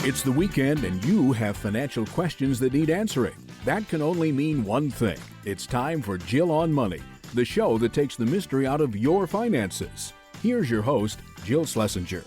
It's the weekend and you have financial questions that need answering. That can only mean one thing. It's time for Jill on Money, the show that takes the mystery out of your finances. Here's your host, Jill Schlesinger.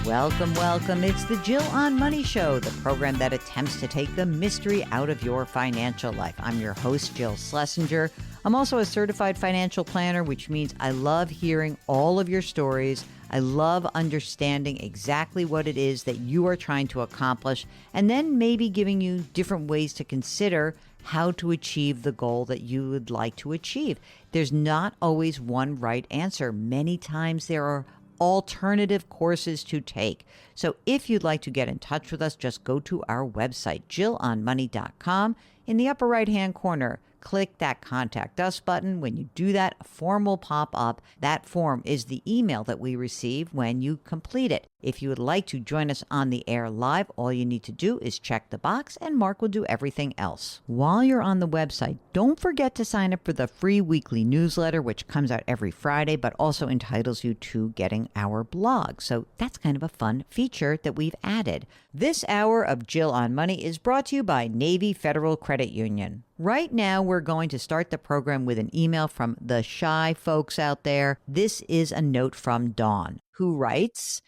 Welcome. It's the Jill on Money Show, the program that attempts to take the mystery out of your financial life. I'm your host, Jill Schlesinger. I'm also a certified financial planner, which means I love hearing all of your stories. I love understanding exactly what it is that you are trying to accomplish, and then maybe giving you different ways to consider how to achieve the goal that you would like to achieve. There's not always one right answer. Many times there are alternative courses to take. So if you'd like to get in touch with us, just go to our website, jillonmoney.com. In the upper right-hand corner, click that Contact Us button. When you do that, a form will pop up. That form is the email that we receive when you complete it. If you would like to join us on the air live, all you need to do is check the box and Mark will do everything else. While you're on the website, don't forget to sign up for the free weekly newsletter, which comes out every Friday, but also entitles you to getting our blog. So that's kind of a fun feature that we've added. This hour of Jill on Money is brought to you by Navy Federal Credit Union. Right now, we're going to start the program with an email from the shy folks out there. This is a note from Dawn, who writes,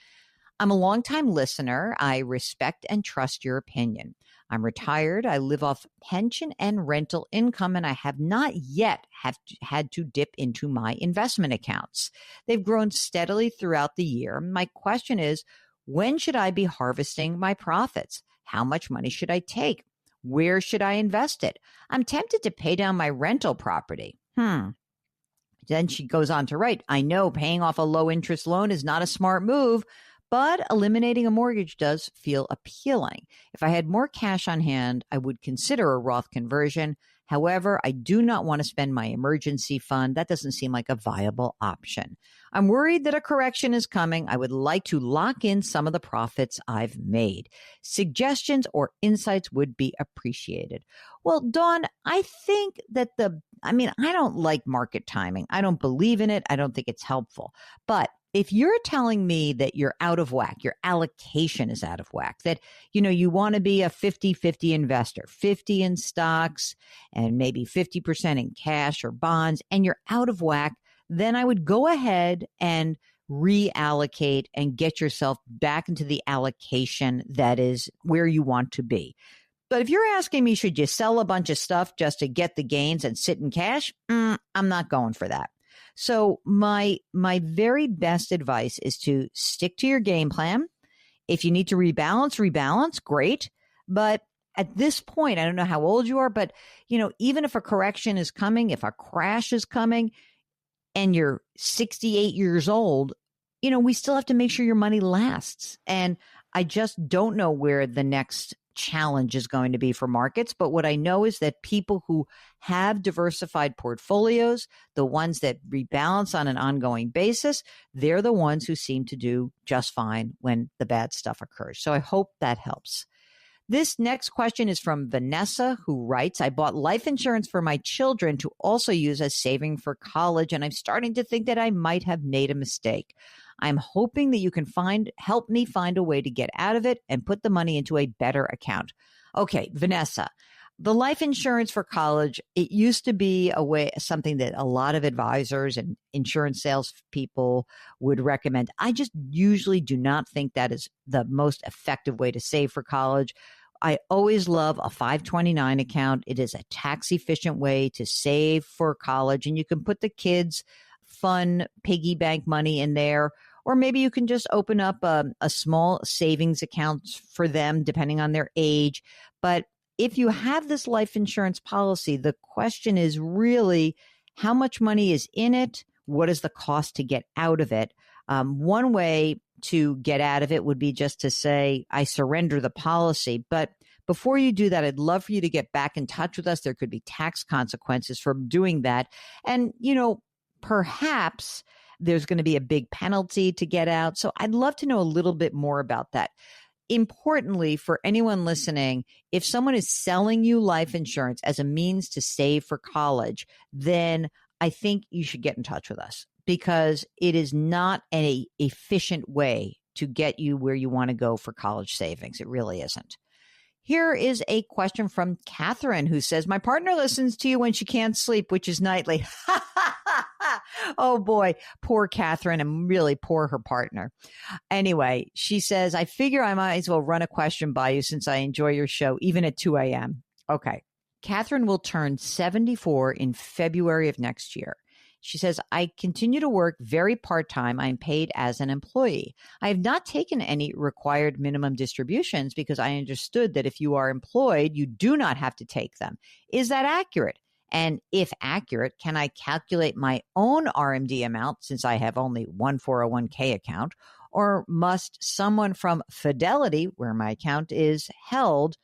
I'm a longtime listener. I respect and trust your opinion. I'm retired. I live off pension and rental income, and I have not yet had to dip into my investment accounts. They've grown steadily throughout the year. My question is, when should I be harvesting my profits? How much money should I take? Where should I invest it? I'm tempted to pay down my rental property. Then she goes on to write, I know paying off a low interest loan is not a smart move, but eliminating a mortgage does feel appealing. If I had more cash on hand, I would consider a Roth conversion. However, I do not want to spend my emergency fund. That doesn't seem like a viable option. I'm worried that a correction is coming. I would like to lock in some of the profits I've made. Suggestions or insights would be appreciated. Well, Dawn, I think that I don't like market timing. I don't believe in it. I don't think it's helpful. But if you're telling me that you're out of whack, your allocation is out of whack, that, you want to be a 50-50 investor, 50 in stocks and maybe 50% in cash or bonds, and you're out of whack, then I would go ahead and reallocate and get yourself back into the allocation that is where you want to be. But if you're asking me, should you sell a bunch of stuff just to get the gains and sit in cash? I'm not going for that. So my very best advice is to stick to your game plan. If you need to rebalance, great. But at this point, I don't know how old you are, but even if a correction is coming, if a crash is coming and you're 68 years old, we still have to make sure your money lasts. And I just don't know where the next challenge is going to be for markets. But what I know is that people who have diversified portfolios, the ones that rebalance on an ongoing basis, they're the ones who seem to do just fine when the bad stuff occurs. So I hope that helps. This next question is from Vanessa, who writes, I bought life insurance for my children to also use as saving for college, and I'm starting to think that I might have made a mistake. I'm hoping that you can help me find a way to get out of it and put the money into a better account. Okay, Vanessa, the life insurance for college, it used to be something that a lot of advisors and insurance salespeople would recommend. I just usually do not think that is the most effective way to save for college. I always love a 529 account. It is a tax efficient way to save for college, and you can put the kids' fun piggy bank money in there. Or maybe you can just open up a small savings account for them, depending on their age. But if you have this life insurance policy, the question is really how much money is in it? What is the cost to get out of it? One way to get out of it would be just to say, I surrender the policy. But before you do that, I'd love for you to get back in touch with us. There could be tax consequences for doing that. And, perhaps there's going to be a big penalty to get out. So I'd love to know a little bit more about that. Importantly, for anyone listening, if someone is selling you life insurance as a means to save for college, then I think you should get in touch with us because it is not an efficient way to get you where you want to go for college savings. It really isn't. Here is a question from Catherine who says, my partner listens to you when she can't sleep, which is nightly. Oh boy, poor Catherine, and really poor her partner. Anyway, she says, I figure I might as well run a question by you since I enjoy your show, even at 2 a.m. Okay. Catherine will turn 74 in February of next year. She says, I continue to work very part-time. I'm paid as an employee. I have not taken any required minimum distributions because I understood that if you are employed, you do not have to take them. Is that accurate? And if accurate, can I calculate my own RMD amount since I have only one 401k account? Or must someone from Fidelity, where my account is held,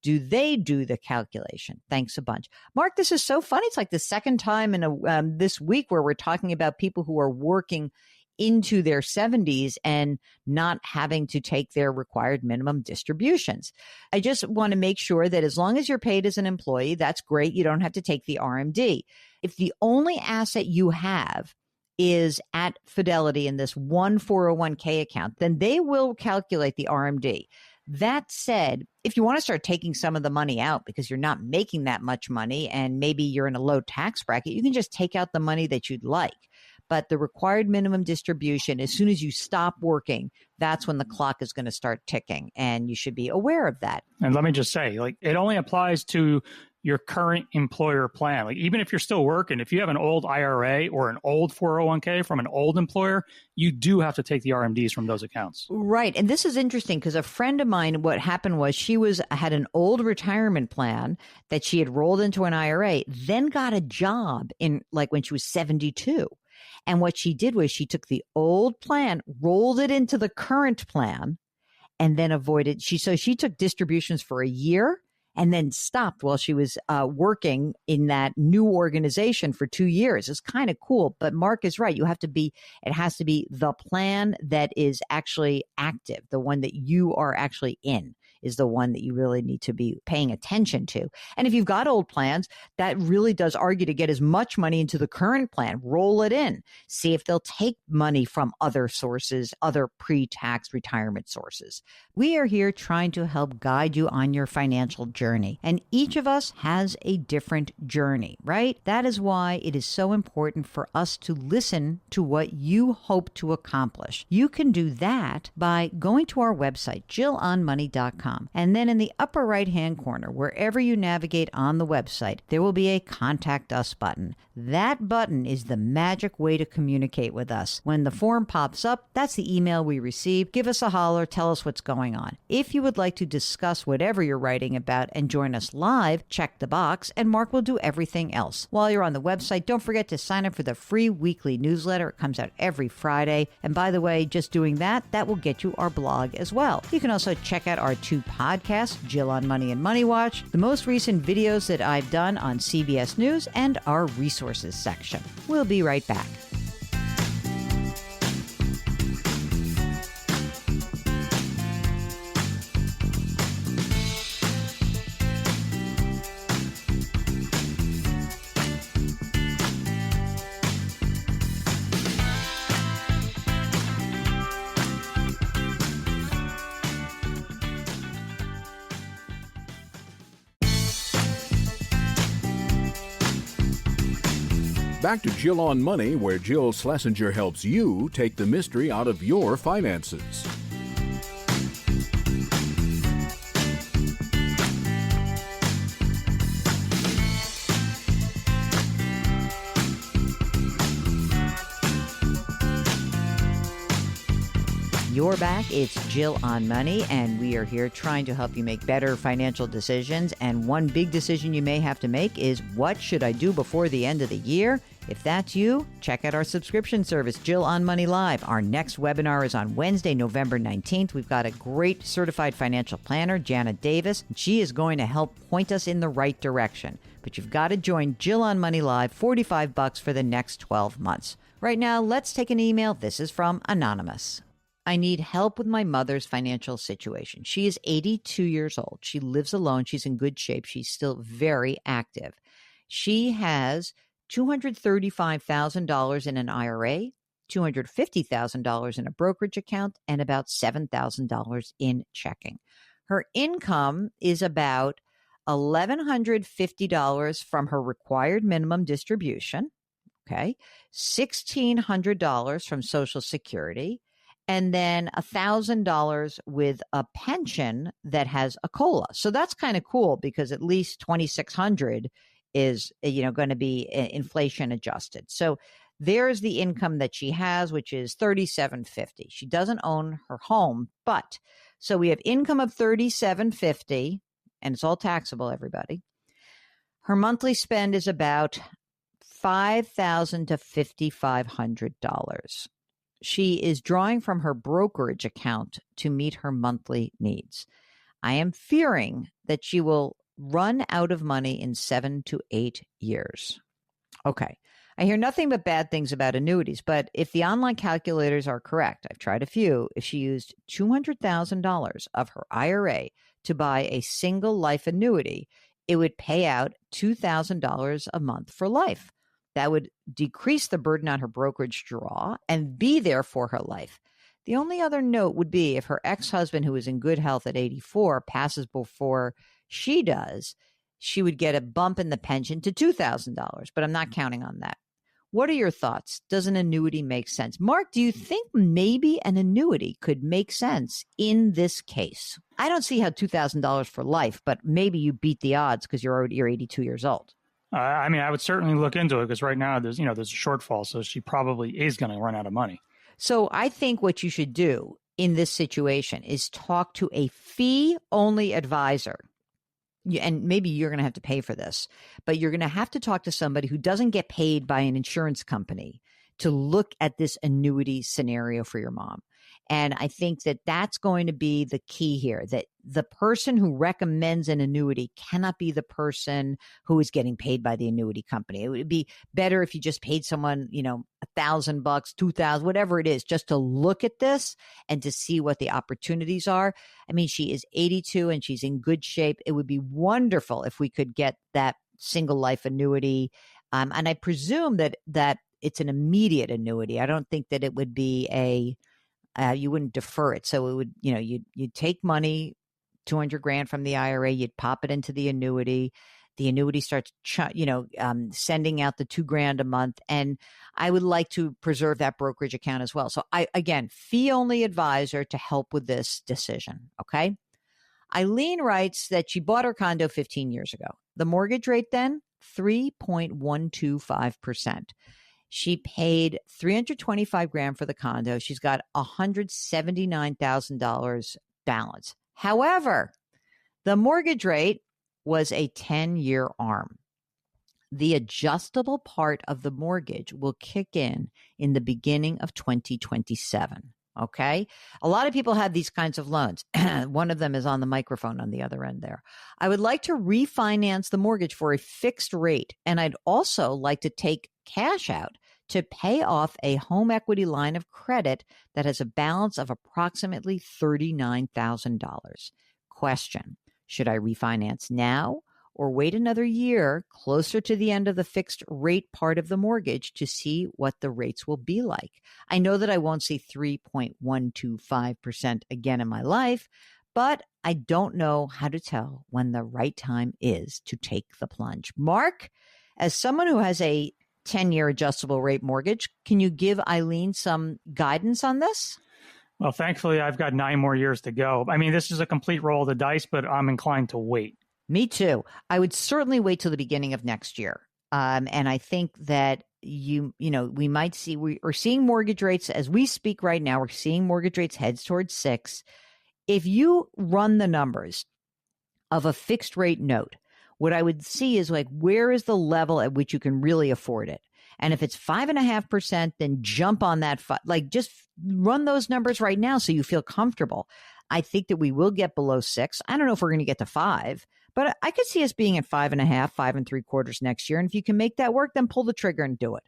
do they do the calculation? Thanks a bunch. Mark, this is so funny. It's like the second time in this week where we're talking about people who are working into their 70s and not having to take their required minimum distributions. I just want to make sure that as long as you're paid as an employee, that's great. You don't have to take the RMD. If the only asset you have is at Fidelity in this one 401k account, then they will calculate the RMD. That said, if you want to start taking some of the money out because you're not making that much money and maybe you're in a low tax bracket, you can just take out the money that you'd like. But the required minimum distribution, as soon as you stop working, that's when the clock is going to start ticking. And you should be aware of that. And let me just say, like, it only applies to your current employer plan. Like, even if you're still working, if you have an old IRA or an old 401k from an old employer, you do have to take the RMDs from those accounts. Right. And this is interesting because a friend of mine, what happened was she had an old retirement plan that she had rolled into an IRA, then got a job in like when she was 72. And what she did was she took the old plan, rolled it into the current plan, and then avoided. She took distributions for a year and then stopped while she was working in that new organization for 2 years. It's kind of cool. But Mark is right. It has to be the plan that is actually active. The one that you are actually in is the one that you really need to be paying attention to. And if you've got old plans, that really does argue to get as much money into the current plan, roll it in, see if they'll take money from other sources, other pre-tax retirement sources. We are here trying to help guide you on your financial journey. And each of us has a different journey, right? That is why it is so important for us to listen to what you hope to accomplish. You can do that by going to our website, JillOnMoney.com. And then in the upper right-hand corner, wherever you navigate on the website, there will be a Contact Us button. That button is the magic way to communicate with us. When the form pops up, that's the email we receive. Give us a holler, tell us what's going on. If you would like to discuss whatever you're writing about and join us live, check the box, and Mark will do everything else. While you're on the website, don't forget to sign up for the free weekly newsletter. It comes out every Friday. And by the way, just doing that will get you our blog as well. You can also check out our 2 podcasts, Jill on Money and Money Watch, the most recent videos that I've done on CBS News, and our resources section. We'll be right back. Back to Jill on Money, where Jill Schlesinger helps you take the mystery out of your finances. You're back. It's Jill on Money, and we are here trying to help you make better financial decisions. And one big decision you may have to make is, what should I do before the end of the year? If that's you, check out our subscription service, Jill on Money Live. Our next webinar is on Wednesday, November 19th. We've got a great certified financial planner, Janet Davis. She is going to help point us in the right direction. But you've got to join Jill on Money Live, $45 for the next 12 months. Right now, let's take an email. This is from Anonymous. I need help with my mother's financial situation. She is 82 years old. She lives alone. She's in good shape. She's still very active. She has $235,000 in an IRA, $250,000 in a brokerage account, and about $7,000 in checking. Her income is about $1,150 from her required minimum distribution, okay, $1,600 from Social Security, and then $1,000 with a pension that has a COLA. So that's kind of cool because at least $2,600 is, going to be inflation adjusted. So there's the income that she has, which is $3,750. She doesn't own her home, but so we have income of $3,750, and it's all taxable, everybody. Her monthly spend is about $5,000 to $5,500. She is drawing from her brokerage account to meet her monthly needs. I am fearing that she will run out of money in 7 to 8 years. Okay. I hear nothing but bad things about annuities, but if the online calculators are correct, I've tried a few, if she used $200,000 of her IRA to buy a single life annuity, it would pay out $2,000 a month for life. That would decrease the burden on her brokerage draw and be there for her life. The only other note would be if her ex-husband, who is in good health at 84, passes before she does, she would get a bump in the pension to $2,000, but I'm not counting on that. What are your thoughts? Does an annuity make sense? Mark, do you think maybe an annuity could make sense in this case? I don't see how $2,000 for life, but maybe you beat the odds because you're 82 years old. I would certainly look into it because right now there's a shortfall, so she probably is going to run out of money. So I think what you should do in this situation is talk to a fee-only advisor. And maybe you're going to have to pay for this, but you're going to have to talk to somebody who doesn't get paid by an insurance company to look at this annuity scenario for your mom. And I think that that's going to be the key here, that the person who recommends an annuity cannot be the person who is getting paid by the annuity company. It would be better if you just paid someone, $1,000, $2,000, whatever it is, just to look at this and to see what the opportunities are. I mean, she is 82 and she's in good shape. It would be wonderful if we could get that single life annuity. And I presume that it's an immediate annuity. I don't think that it would be you wouldn't defer it. So it would, you'd take money, $200,000 from the IRA, you'd pop it into the annuity. The annuity starts, sending out the $2,000 a month. And I would like to preserve that brokerage account as well. So again, fee-only advisor to help with this decision. Okay. Eileen writes that she bought her condo 15 years ago. The mortgage rate then, 3.125%. She paid $325,000 for the condo. She's got $179,000 balance. However, the mortgage rate was a 10-year ARM. The adjustable part of the mortgage will kick in the beginning of 2027. Okay. A lot of people have these kinds of loans. One of them is on the microphone on the other end there. I would like to refinance the mortgage for a fixed rate. And I'd also like to take cash out to pay off a home equity line of credit that has a balance of approximately $39,000. Question: should I refinance now or wait another year closer to the end of the fixed rate part of the mortgage to see what the rates will be like? I know that I won't see 3.125% again in my life, but I don't know how to tell when the right time is to take the plunge. Mark, as someone who has a 10-year adjustable rate mortgage, can you give Eileen some guidance on this? Well, thankfully, I've got 9 more years to go. I mean, this is a complete roll of the dice, but I'm inclined to wait. Me too. I would certainly wait till the beginning of next year. And I think that we might see, we're seeing mortgage rates as we speak right now. We're seeing mortgage rates heads towards 6. If you run the numbers of a fixed rate note, what I would see is where is the level at which you can really afford it? And if it's 5.5%, then jump on that. Just run those numbers right now so you feel comfortable. I think that we will get below 6. I don't know if we're going to get to 5, but I could see us being at 5.5, 5.75 next year. And if you can make that work, then pull the trigger and do it.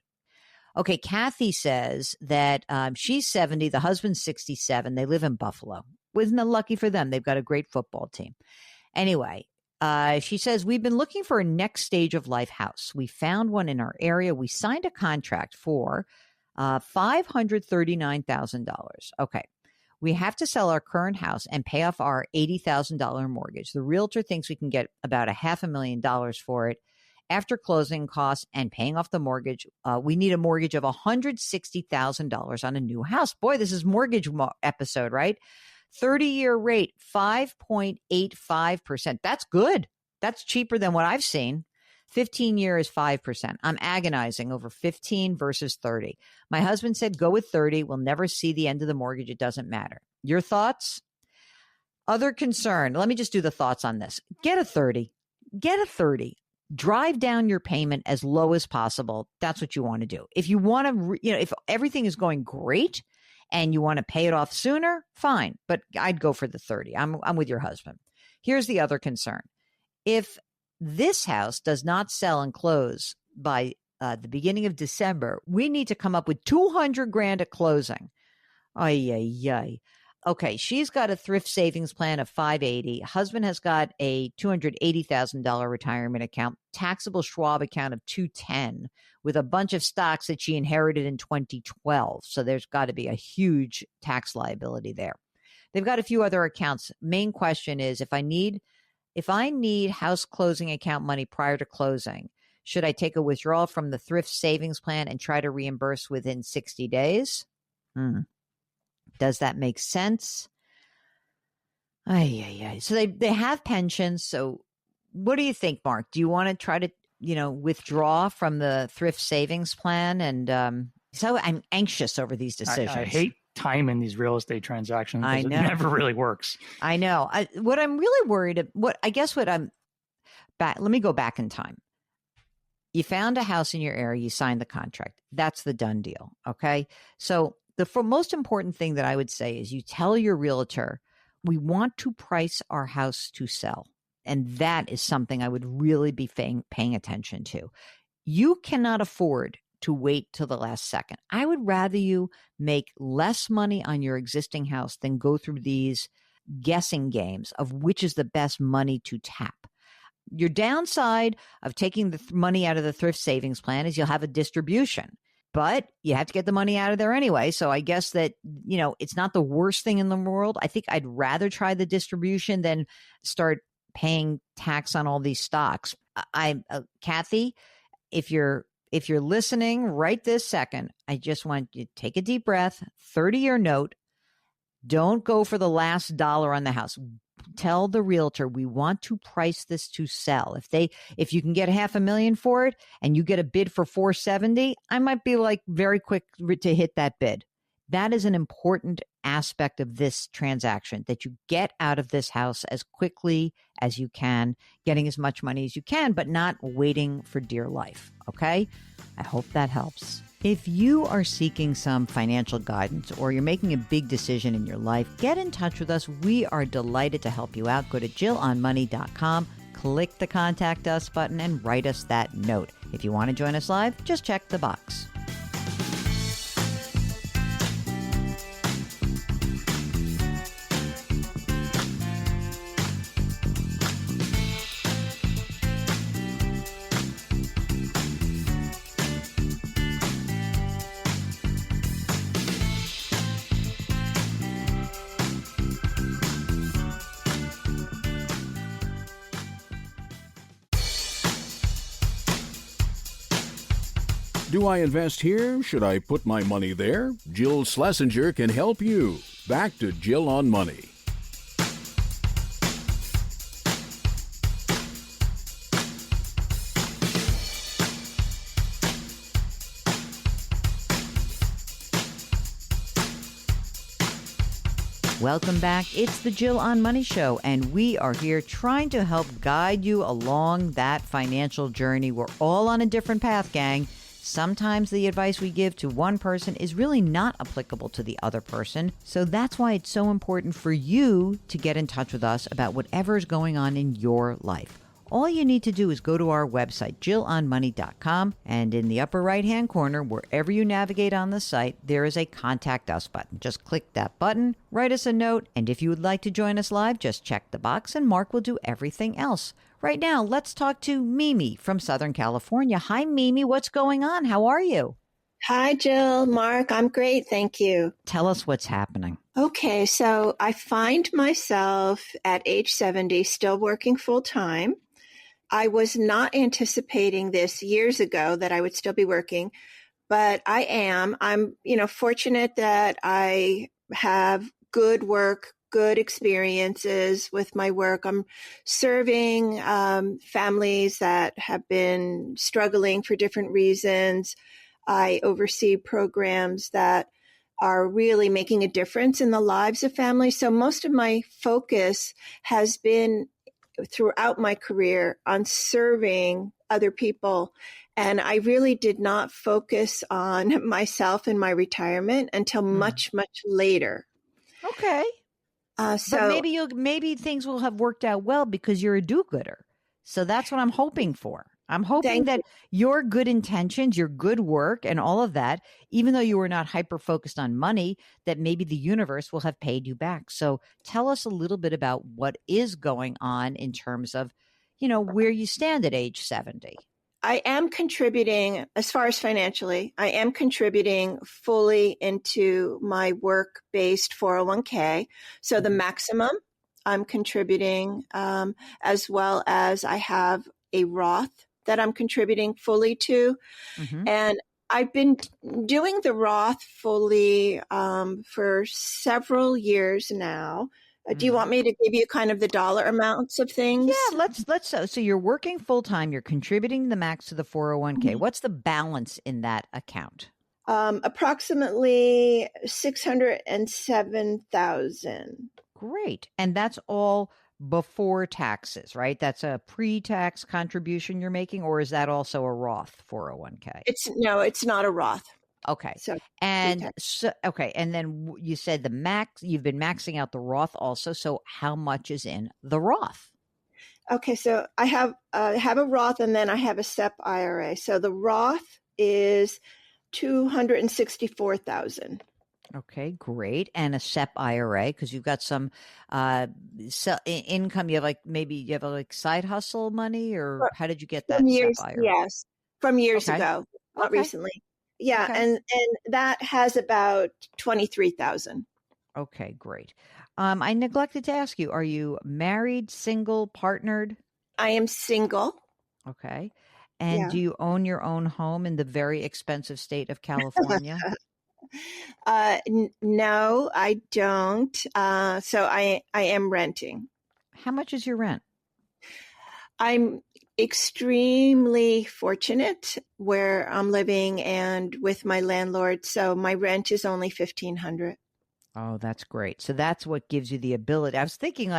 Okay, Kathy says that she's 70, the husband's 67. They live in Buffalo. Isn't it lucky for them? They've got a great football team. Anyway, She says, we've been looking for a next stage of life house. We found one in our area. We signed a contract for $539,000. Okay. We have to sell our current house and pay off our $80,000 mortgage. The realtor thinks we can get about $500,000 for it. After closing costs and paying off the mortgage, we need a mortgage of $160,000 on a new house. Boy, this is mortgage episode, right? 30-year rate, 5.85%. That's good. That's cheaper than what I've seen. 15-year is 5%. I'm agonizing over 15 versus 30. My husband said, go with 30. We'll never see the end of the mortgage. It doesn't matter. Your thoughts? Other concern. Let me just do the thoughts on this. Get a 30. Get a 30. Drive down your payment as low as possible. That's what you want to do. If you want to, if everything is going great and you want to pay it off sooner, fine. But I'd go for the 30. I'm with your husband. Here's the other concern. If this house does not sell and close by the beginning of December, we need to come up with $200,000 at closing. Ay, ay, ay. Okay, she's got a thrift savings plan of $580,000. Husband has got a $280,000 retirement account, taxable Schwab account of $210,000 with a bunch of stocks that she inherited in 2012. So there's got to be a huge tax liability there. They've got a few other accounts. Main question is, if I need house closing account money prior to closing, should I take a withdrawal from the thrift savings plan and try to reimburse within 60 days? Does that make sense? So they have pensions. So what do you think, Mark? Do you want to try to, withdraw from the thrift savings plan? And so I'm anxious over these decisions. I hate time in these real estate transactions. I know. It never really works. I know. What I'm really worried let me go back in time. You found a house in your area, you signed the contract. That's the done deal. Okay. So the most important thing that I would say is you tell your realtor, we want to price our house to sell. And that is something I would really be paying attention to. You cannot afford to wait till the last second. I would rather you make less money on your existing house than go through these guessing games of which is the best money to tap. Your downside of taking the money out of the thrift savings plan is you'll have a distribution, but you have to get the money out of there anyway. So I guess that, it's not the worst thing in the world. I think I'd rather try the distribution than start paying tax on all these stocks. Kathy, if you're listening right this second, I just want you to take a deep breath, 30-year note. Don't go for the last dollar on the house. Tell the realtor, we want to price this to sell. If you can get $500,000 for it and you get a bid for $470,000, I might be very quick to hit that bid. That is an important aspect of this transaction, that you get out of this house as quickly as you can, getting as much money as you can, but not waiting for dear life. Okay? I hope that helps. If you are seeking some financial guidance or you're making a big decision in your life, get in touch with us. We are delighted to help you out. Go to JillOnMoney.com, click the Contact Us button, and write us that note. If you want to join us live, just check the box. Do I invest here? Should I put my money there? Jill Schlesinger can help you. Back to Jill on Money. Welcome back. It's the Jill on Money Show, and we are here trying to help guide you along that financial journey. We're all on a different path, gang. Sometimes the advice we give to one person is really not applicable to the other person. So that's why it's so important for you to get in touch with us about whatever is going on in your life. All you need to do is go to our website, JillOnMoney.com, and in the upper right-hand corner, wherever you navigate on the site, there is a Contact Us button. Just click that button, write us a note, and if you would like to join us live, just check the box, and Mark will do everything else. Right now, let's talk to Mimi from Southern California. Hi, Mimi. What's going on? How are you? Hi, Jill, Mark. I'm great. Thank you. Tell us what's happening. Okay, so I find myself at age 70 still working full time. I was not anticipating this years ago that I would still be working, but I am. I'm, fortunate that I have good work, good experiences with my work. I'm serving families that have been struggling for different reasons. I oversee programs that are really making a difference in the lives of families. So most of my focus has been throughout my career on serving other people. And I really did not focus on myself in my retirement until much, much later. Okay. But maybe things will have worked out well because you're a do-gooder. So that's what I'm hoping for. I'm hoping that your good intentions, your good work, and all of that, even though you were not hyper-focused on money, that maybe the universe will have paid you back. So tell us a little bit about what is going on in terms of, where you stand at age 70. I am contributing, as far as financially, I am contributing fully into my work-based 401k. So the maximum I'm contributing, as well as I have a Roth that I'm contributing fully to. Mm-hmm. And I've been doing the Roth fully for several years now. Do you want me to give you kind of the dollar amounts of things? Yeah, let's. So you're working full time. You're contributing the max to the 401k. Mm-hmm. What's the balance in that account? Approximately $607,000. Great, and that's all before taxes, right? That's a pre-tax contribution you're making, or is that also a Roth 401k? It's not a Roth. Okay. And then you said you've been maxing out the Roth also. So how much is in the Roth? Okay. So I have a Roth and then I have a SEP IRA. So the Roth is $264,000. Okay, great. And a SEP IRA, because you've got some income. You have a side hustle money, or how did you get that SEP IRA? Yes, from years ago, not recently. Yeah, and that has about 23,000. Okay, great. I neglected to ask you: are you married, single, partnered? I am single. Okay, and do you own your own home in the very expensive state of California? No, I don't. So I am renting. How much is your rent? I'm extremely fortunate where I'm living and with my landlord. So my rent is only $1,500. Oh, that's great. So that's what gives you the ability. I was thinking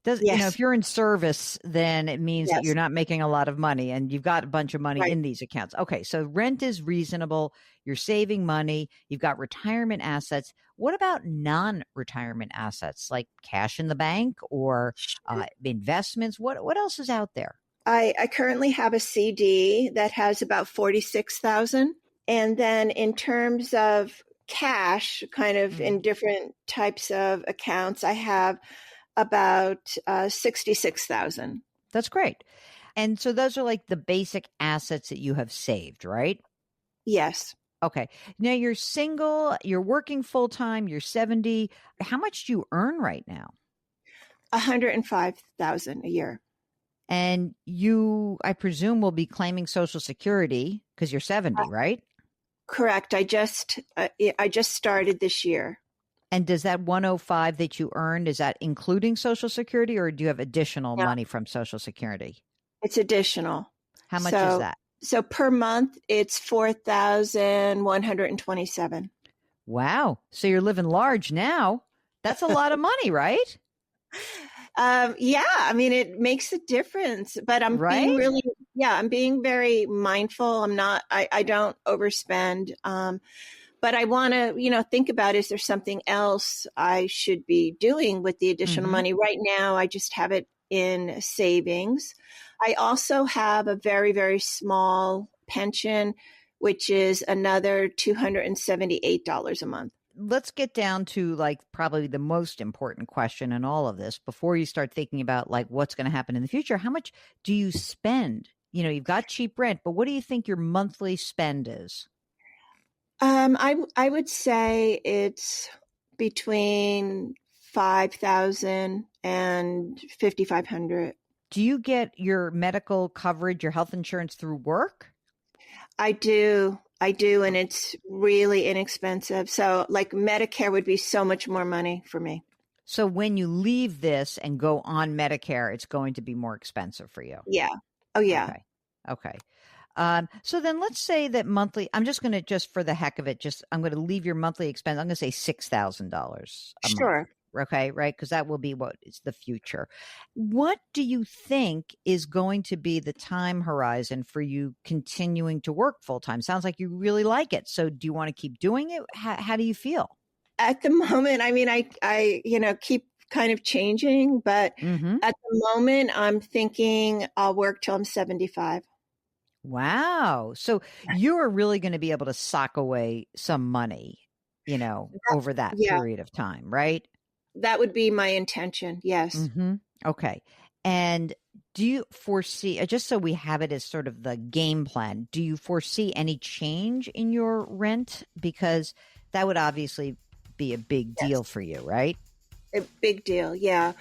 if you're in service, then it means that you're not making a lot of money and you've got a bunch of money in these accounts. Okay. So rent is reasonable. You're saving money. You've got retirement assets. What about non-retirement assets like cash in the bank or investments? What else is out there? I currently have a CD that has about 46,000. And then in terms of cash, kind of in different types of accounts, I have about 66,000. That's great. And so those are like the basic assets that you have saved, right? Yes. Okay. Now you're single, you're working full time, you're 70. How much do you earn right now? $105,000 a year. And you, I presume, will be claiming Social Security because you're 70, right? Correct. I just started this year. And does that 105 that you earned, is that including Social Security, or do you have additional money from Social Security? It's additional. How much is that? So per month, it's $4,127. Wow. So you're living large now. That's a lot of money, right? Yeah, I mean, it makes a difference, but I'm being very mindful. I don't overspend. But I want to, think about, is there something else I should be doing with the additional money? Right now, I just have it in savings. I also have a very, very small pension, which is another $278 a month. let's get down to like probably the most important question in all of this before you start thinking about like what's going to happen in the future. How much do you spend? You've got cheap rent, but what do you think your monthly spend is? I would say it's between 5,000 and 5,500. Do you get your medical coverage, your health insurance through work? I do, and it's really inexpensive. So like Medicare would be so much more money for me. So when you leave this and go on Medicare, it's going to be more expensive for you. Yeah. Oh, yeah. Okay. So then let's say that monthly, I'm just going to, just for the heck of it, I'm going to leave your monthly expense. I'm going to say $6,000 a month. Sure. Okay. Right. Because that will be what is the future. What do you think is going to be the time horizon for you continuing to work full time? Sounds like you really like it. So do you want to keep doing it? How do you feel? At the moment, I mean, I keep kind of changing, but at the moment I'm thinking I'll work till I'm 75. Wow. So you're really going to be able to sock away some money, over that period of time, right? That would be my intention. Yes. Okay. And do you foresee, just so we have it as sort of the game plan, do you foresee any change in your rent? Because that would obviously be a big deal for you, right? A big deal. Yeah.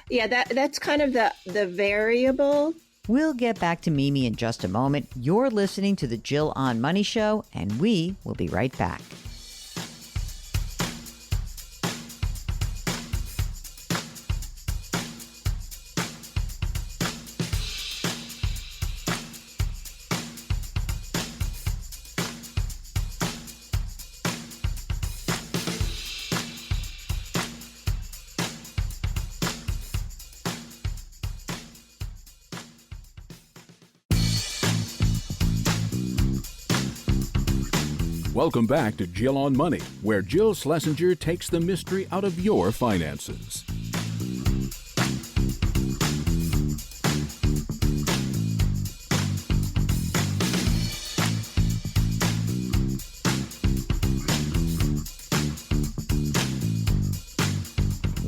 Yeah. That's kind of the variable. We'll get back to Mimi in just a moment. You're listening to the Jill on Money Show, and we will be right back. Welcome back to Jill on Money, where Jill Schlesinger takes the mystery out of your finances.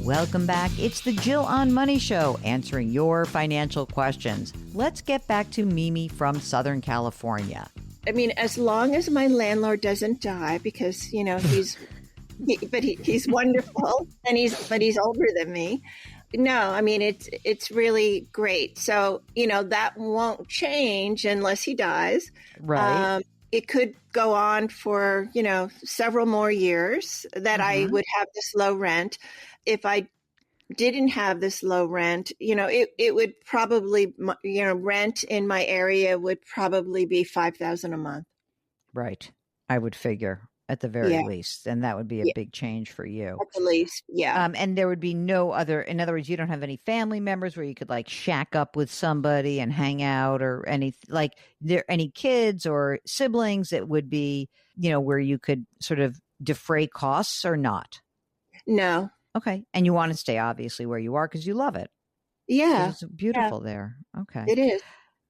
Welcome back. It's the Jill on Money Show, answering your financial questions. Let's get back to Mimi from Southern California. I mean, as long as my landlord doesn't die, because he's wonderful, and he's older than me. No, I mean it's really great. So that won't change unless he dies. Right. It could go on for several more years that I would have this low rent. If I didn't have this low rent, it would probably, rent in my area would probably be $5,000 a month. Right. I would figure at the very least, and that would be a big change for you. At the least. Yeah. And there would be no other, in other words, you don't have any family members where you could like shack up with somebody and hang out, or any kids or siblings that would be, where you could sort of defray costs, or not? No. Okay. And you want to stay obviously where you are because you love it. Yeah. It's beautiful there. Okay. It is.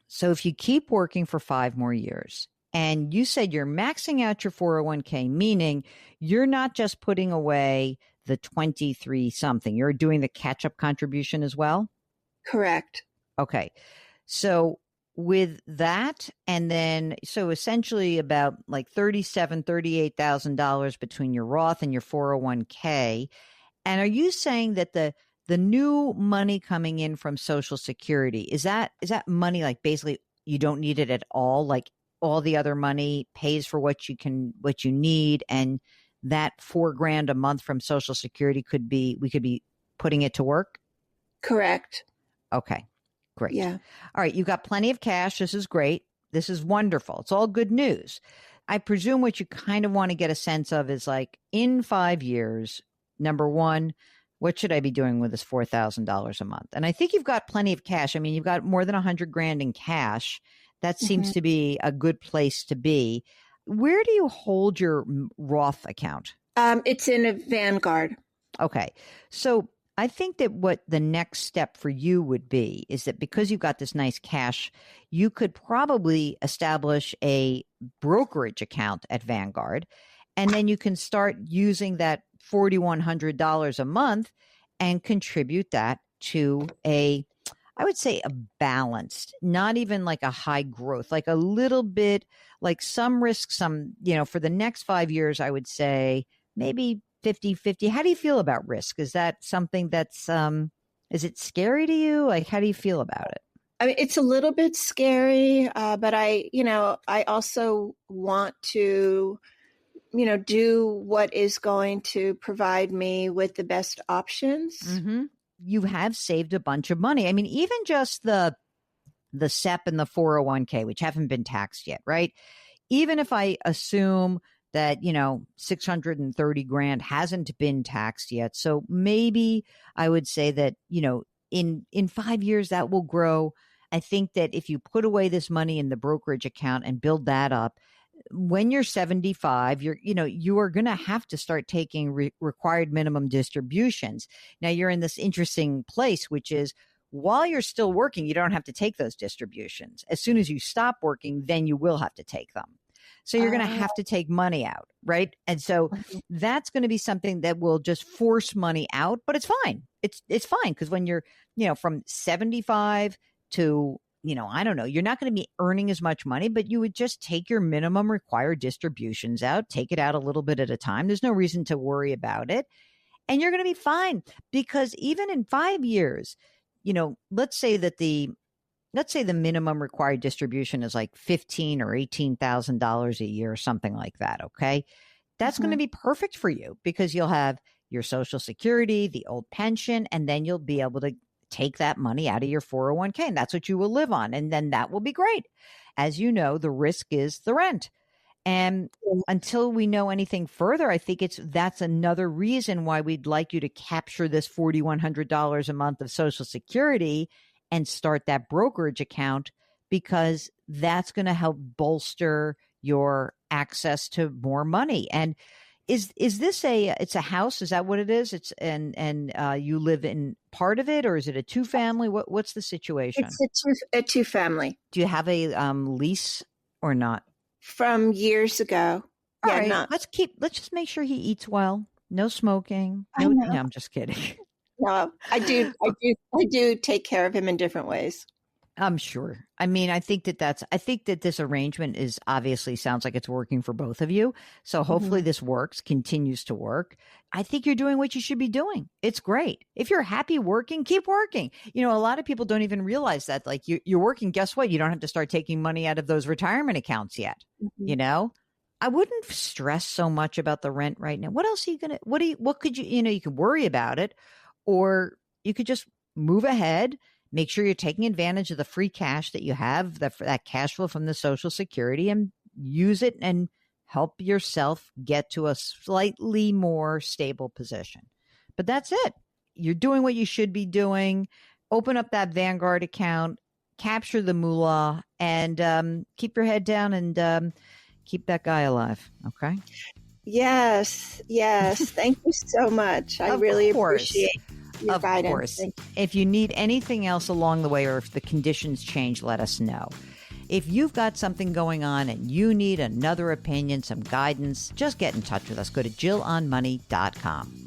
So if you keep working for 5 more years, and you said you're maxing out your 401k, meaning you're not just putting away the 23 something, you're doing the catch up contribution as well? Correct. Okay. So with that, and then so essentially about like $38,000 between your Roth and your 401k. And are you saying that the new money coming in from Social Security, is that money like basically you don't need it at all? Like all the other money pays for what you need, and that $4,000 a month from Social Security we could be putting it to work? Correct. Okay, great. Yeah. All right. You got plenty of cash. This is great. This is wonderful. It's all good news. I presume what you kind of want to get a sense of is like in 5 years, number one, what should I be doing with this $4,000 a month? And I think you've got plenty of cash. I mean, you've got more than $100,000 in cash. That seems to be a good place to be. Where do you hold your Roth account? It's in a Vanguard. Okay. So I think that what the next step for you would be is that because you've got this nice cash, you could probably establish a brokerage account at Vanguard. And then you can start using that $4,100 a month and contribute that to I would say a balanced, not even like a high growth, like a little bit, like some risk, some, for the next 5 years, I would say maybe 50-50. How do you feel about risk? Is that something that's, is it scary to you? Like, how do you feel about it? I mean, it's a little bit scary, but I also want to, do what is going to provide me with the best options. Mm-hmm. You have saved a bunch of money. I mean, even just the SEP and the 401k, which haven't been taxed yet, right? Even if I assume that, 630 grand hasn't been taxed yet. So maybe I would say that, in 5 years that will grow. I think that if you put away this money in the brokerage account and build that up, when you're 75, you are going to have to start taking required minimum distributions. Now you're in this interesting place, which is while you're still working, you don't have to take those distributions. As soon as you stop working, then you will have to take them. So you're going to have to take money out, right? And so that's going to be something that will just force money out, but it's fine. It's fine because when you're, from 75 to I don't know, you're not going to be earning as much money, but you would just take your minimum required distributions out, take it out a little bit at a time. There's no reason to worry about it. And you're going to be fine because even in 5 years, let's say the minimum required distribution is like $15,000 or $18,000 a year or something like that. Okay. That's going to be perfect for you because you'll have your Social Security, the old pension, and then you'll be able to take that money out of your 401k, and that's what you will live on. And then that will be great. As you know, the risk is the rent. And until we know anything further, I think that's another reason why we'd like you to capture this $4,100 a month of Social Security and start that brokerage account, because that's going to help bolster your access to more money. And is this it's a house? Is that what it is? It's and you live in part of it, or is it a 2-family? What's the situation? It's a 2-family. Do you have a lease or not? From years ago. All right. Let's just make sure he eats well. No smoking. No, I'm just kidding. No, I do take care of him in different ways. I'm sure. I mean, I think that this arrangement obviously sounds like it's working for both of you. So hopefully this continues to work. I think you're doing what you should be doing. It's great. If you're happy working, keep working. A lot of people don't even realize that, like, you're working. Guess what? You don't have to start taking money out of those retirement accounts yet. I wouldn't stress so much about the rent right now. What else are you going to, what could you, you could worry about it, or you could just move ahead. Make sure you're taking advantage of the free cash that you have, that cash flow from the Social Security, and use it and help yourself get to a slightly more stable position. But that's it. You're doing what you should be doing. Open up that Vanguard account, capture the moolah, and keep your head down and keep that guy alive. Okay? Yes. Thank you so much. I really appreciate your guidance. Of course. If you need anything else along the way, or if the conditions change, let us know. If you've got something going on and you need another opinion, some guidance, just get in touch with us. Go to JillOnMoney.com.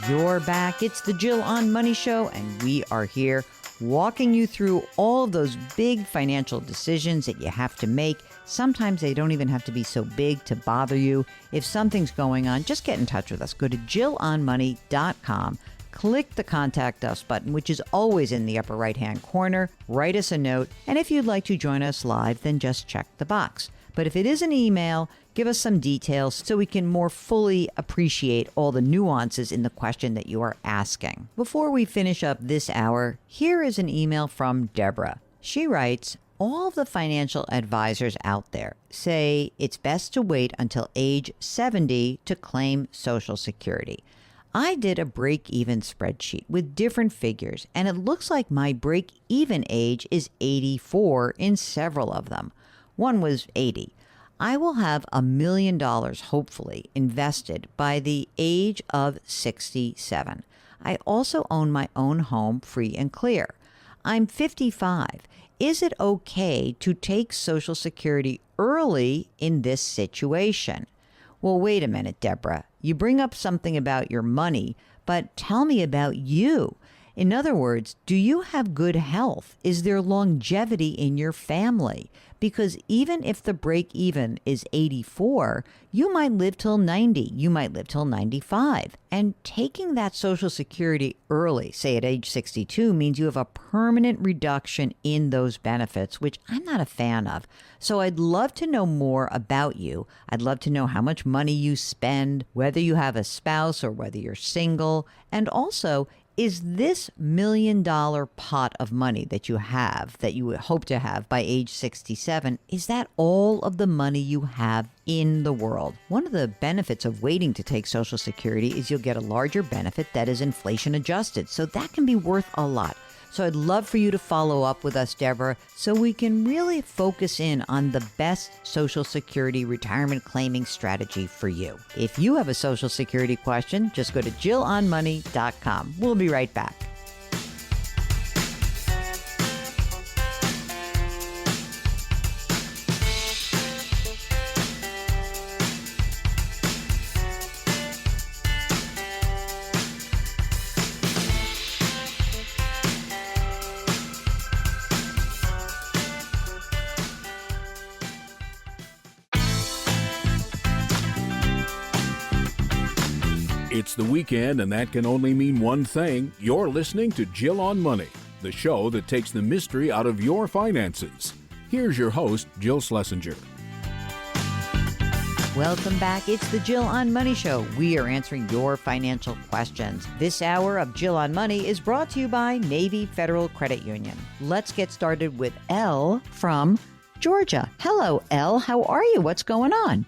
You're back. It's the Jill on Money Show, and we are here walking you through all of those big financial decisions that you have to make. Sometimes they don't even have to be so big to bother you. If something's going on, just get in touch with us. Go to JillOnMoney.com. Click the Contact Us button, which is always in the upper right-hand corner. Write us a note, and if you'd like to join us live, then just check the box. But if it is an email, give us some details so we can more fully appreciate all the nuances in the question that you are asking. Before we finish up this hour, here is an email from Deborah. She writes, all of the financial advisors out there say it's best to wait until age 70 to claim Social Security. I did a break-even spreadsheet with different figures, and it looks like my break-even age is 84 in several of them. One was 80. I will have $1 million, hopefully, invested by the age of 67. I also own my own home free and clear. I'm 55. Is it okay to take Social Security early in this situation? Well, wait a minute, Deborah. You bring up something about your money, but tell me about you. In other words, do you have good health? Is there longevity in your family? Because even if the break even is 84, you might live till 90. You might live till 95. And taking that Social Security early, say at age 62, means you have a permanent reduction in those benefits, which I'm not a fan of. So I'd love to know more about you. I'd love to know how much money you spend, whether you have a spouse or whether you're single, and also, is this $1 million pot of money that you have, that you hope to have by age 67, is that all of the money you have in the world? One of the benefits of waiting to take Social Security is you'll get a larger benefit that is inflation adjusted. So that can be worth a lot. So I'd love for you to follow up with us, Deborah, so we can really focus in on the best Social Security retirement claiming strategy for you. If you have a Social Security question, just go to JillOnMoney.com. We'll be right back. It's the weekend, and that can only mean one thing. You're listening to Jill on Money, the show that takes the mystery out of your finances. Here's your host, Jill Schlesinger. Welcome back. It's the Jill on Money Show. We are answering your financial questions. This hour of Jill on Money is brought to you by Navy Federal Credit Union. Let's get started with Elle from Georgia. Hello, Elle. How are you? What's going on?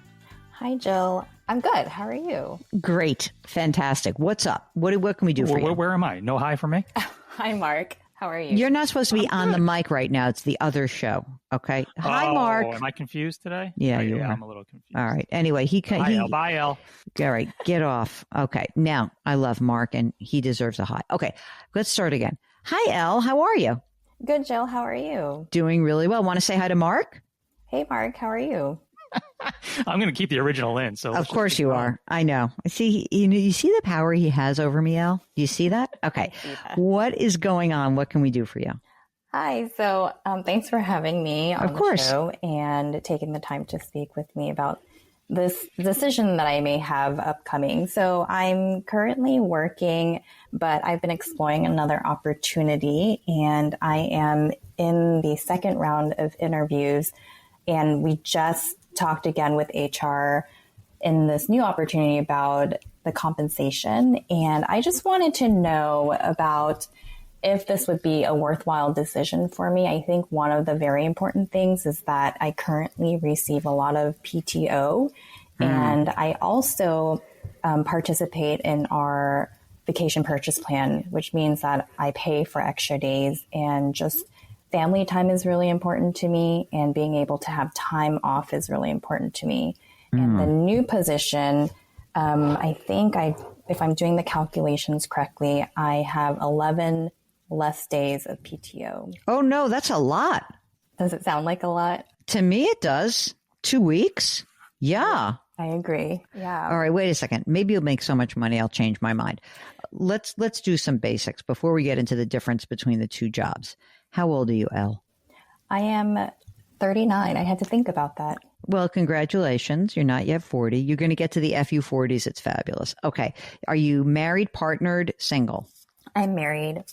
Hi, Jill. I'm good. How are you? Great. Fantastic. What's up? What can we do for you? Where am I? No hi for me? Hi, Mark. How are you? You're not supposed to be on the mic right now. It's the other show. Okay. Hi, Mark. Am I confused today? Yeah, you are. I'm a little confused. All right. Anyway, Bye, Elle. All right. Get off. Okay. Now, I love Mark, and he deserves a hi. Okay. Let's start again. Hi, Elle. How are you? Good, Jill. How are you? Doing really well. Want to say hi to Mark? Hey, Mark. How are you? I'm going to keep the original in. So of course you are. I know. See, you see the power he has over me, Elle? Do you see that? Okay. What is going on? What can we do for you? Hi. So thanks for having me on the show and taking the time to speak with me about this decision that I may have upcoming. So I'm currently working, but I've been exploring another opportunity, and I am in the second round of interviews, and we just talked again with HR in this new opportunity about the compensation. And I just wanted to know about if this would be a worthwhile decision for me. I think one of the very important things is that I currently receive a lot of PTO, and I also participate in our vacation purchase plan, which means that I pay for extra days, and just family time is really important to me, and being able to have time off is really important to me. And the new position, I think if I'm doing the calculations correctly, I have 11 less days of PTO. Oh, no, that's a lot. Does it sound like a lot? To me, it does. 2 weeks? Yeah. I agree. Yeah. All right, wait a second. Maybe you'll make so much money, I'll change my mind. Let's do some basics before we get into the difference between the two jobs. How old are you, Elle? I am 39. I had to think about that. Well, congratulations. You're not yet 40. You're going to get to the FU 40s. It's fabulous. Okay. Are you married, partnered, single? I'm married.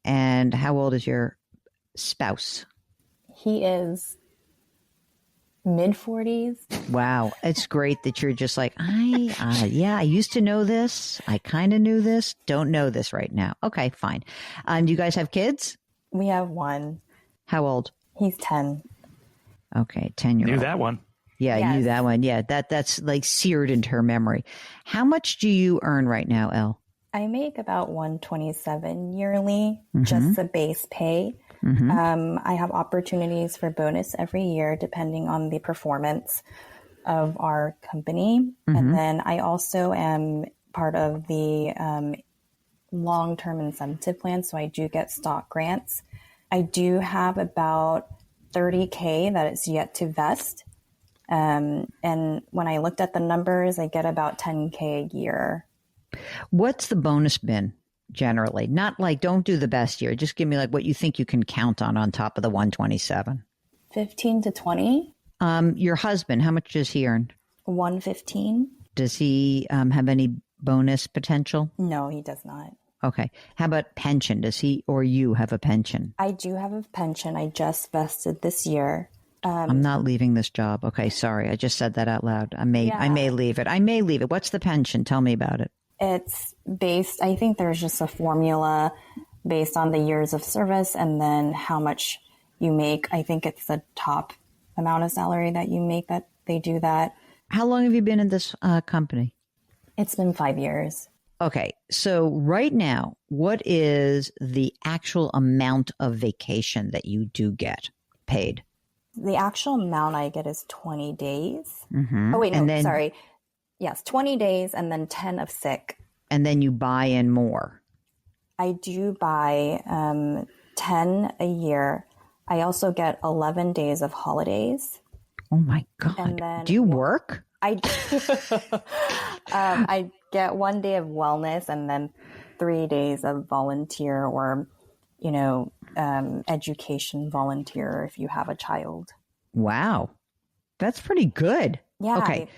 And how old is your spouse? He is mid 40s. Wow. It's great that you're just like, I used to know this. I kind of knew this. Don't know this right now. Okay, fine. Do you guys have kids? We have one. How old? He's 10. Okay, 10-year-old. Knew that one. Yeah, Yes. I knew that one. Yeah, that's like seared into her memory. How much do you earn right now, Elle? I make about $127 yearly, just the base pay. I have opportunities for bonus every year, depending on the performance of our company. And then I also am part of the long-term incentive plan. So I do get stock grants. I do have about $30K that is yet to vest. And when I looked at the numbers, I get about $10K a year. What's the bonus been generally? Not like, don't do the best year. Just give me like what you think you can count on top of the 127. 15 to 20. Your husband, how much does he earn? 115. Does he have any bonus potential? No, he does not. Okay. How about pension? Does he or you have a pension? I do have a pension. I just vested this year. I'm not leaving this job. Okay, sorry. I just said that out loud. I may leave it. I may leave it. What's the pension? Tell me about it. It's based, I think there's just a formula based on the years of service and then how much you make. I think it's the top amount of salary that you make that they do that. How long have you been in this company? It's been 5 years. Okay. So right now, what is the actual amount of vacation that you do get paid? The actual amount I get is 20 days. Mm-hmm. Oh, wait, no, sorry. Yes, 20 days and then 10 of sick. And then you buy in more. I do buy 10 a year. I also get 11 days of holidays. Oh, my God. And then, do you work? I get 1 day of wellness and then 3 days of volunteer or, education volunteer if you have a child. Wow. That's pretty good. Yeah. Okay.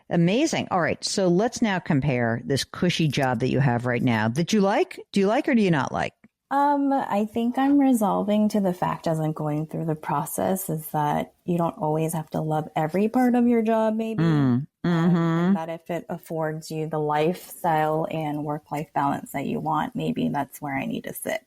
Amazing. All right. So let's now compare this cushy job that you have right now that you like. Do you like or do you not like? I think I'm resolving to the fact as I'm going through the process is that you don't always have to love every part of your job, maybe. And that if it affords you the lifestyle and work-life balance that you want, maybe that's where I need to sit.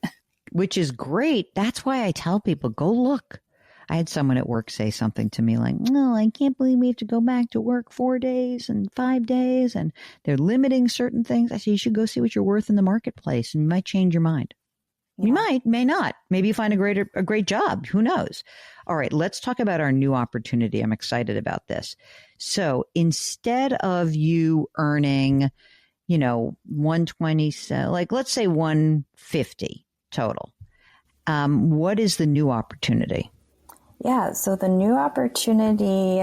Which is great. That's why I tell people, go look. I had someone at work say something to me like, no, I can't believe we have to go back to work 4 days and 5 days and they're limiting certain things. I said, you should go see what you're worth in the marketplace and you might change your mind. Yeah. You might, may not. Maybe you find a great job. Who knows? All right, let's talk about our new opportunity. I'm excited about this. So instead of you earning, 120, like let's say 150 total, what is the new opportunity? Yeah, so the new opportunity,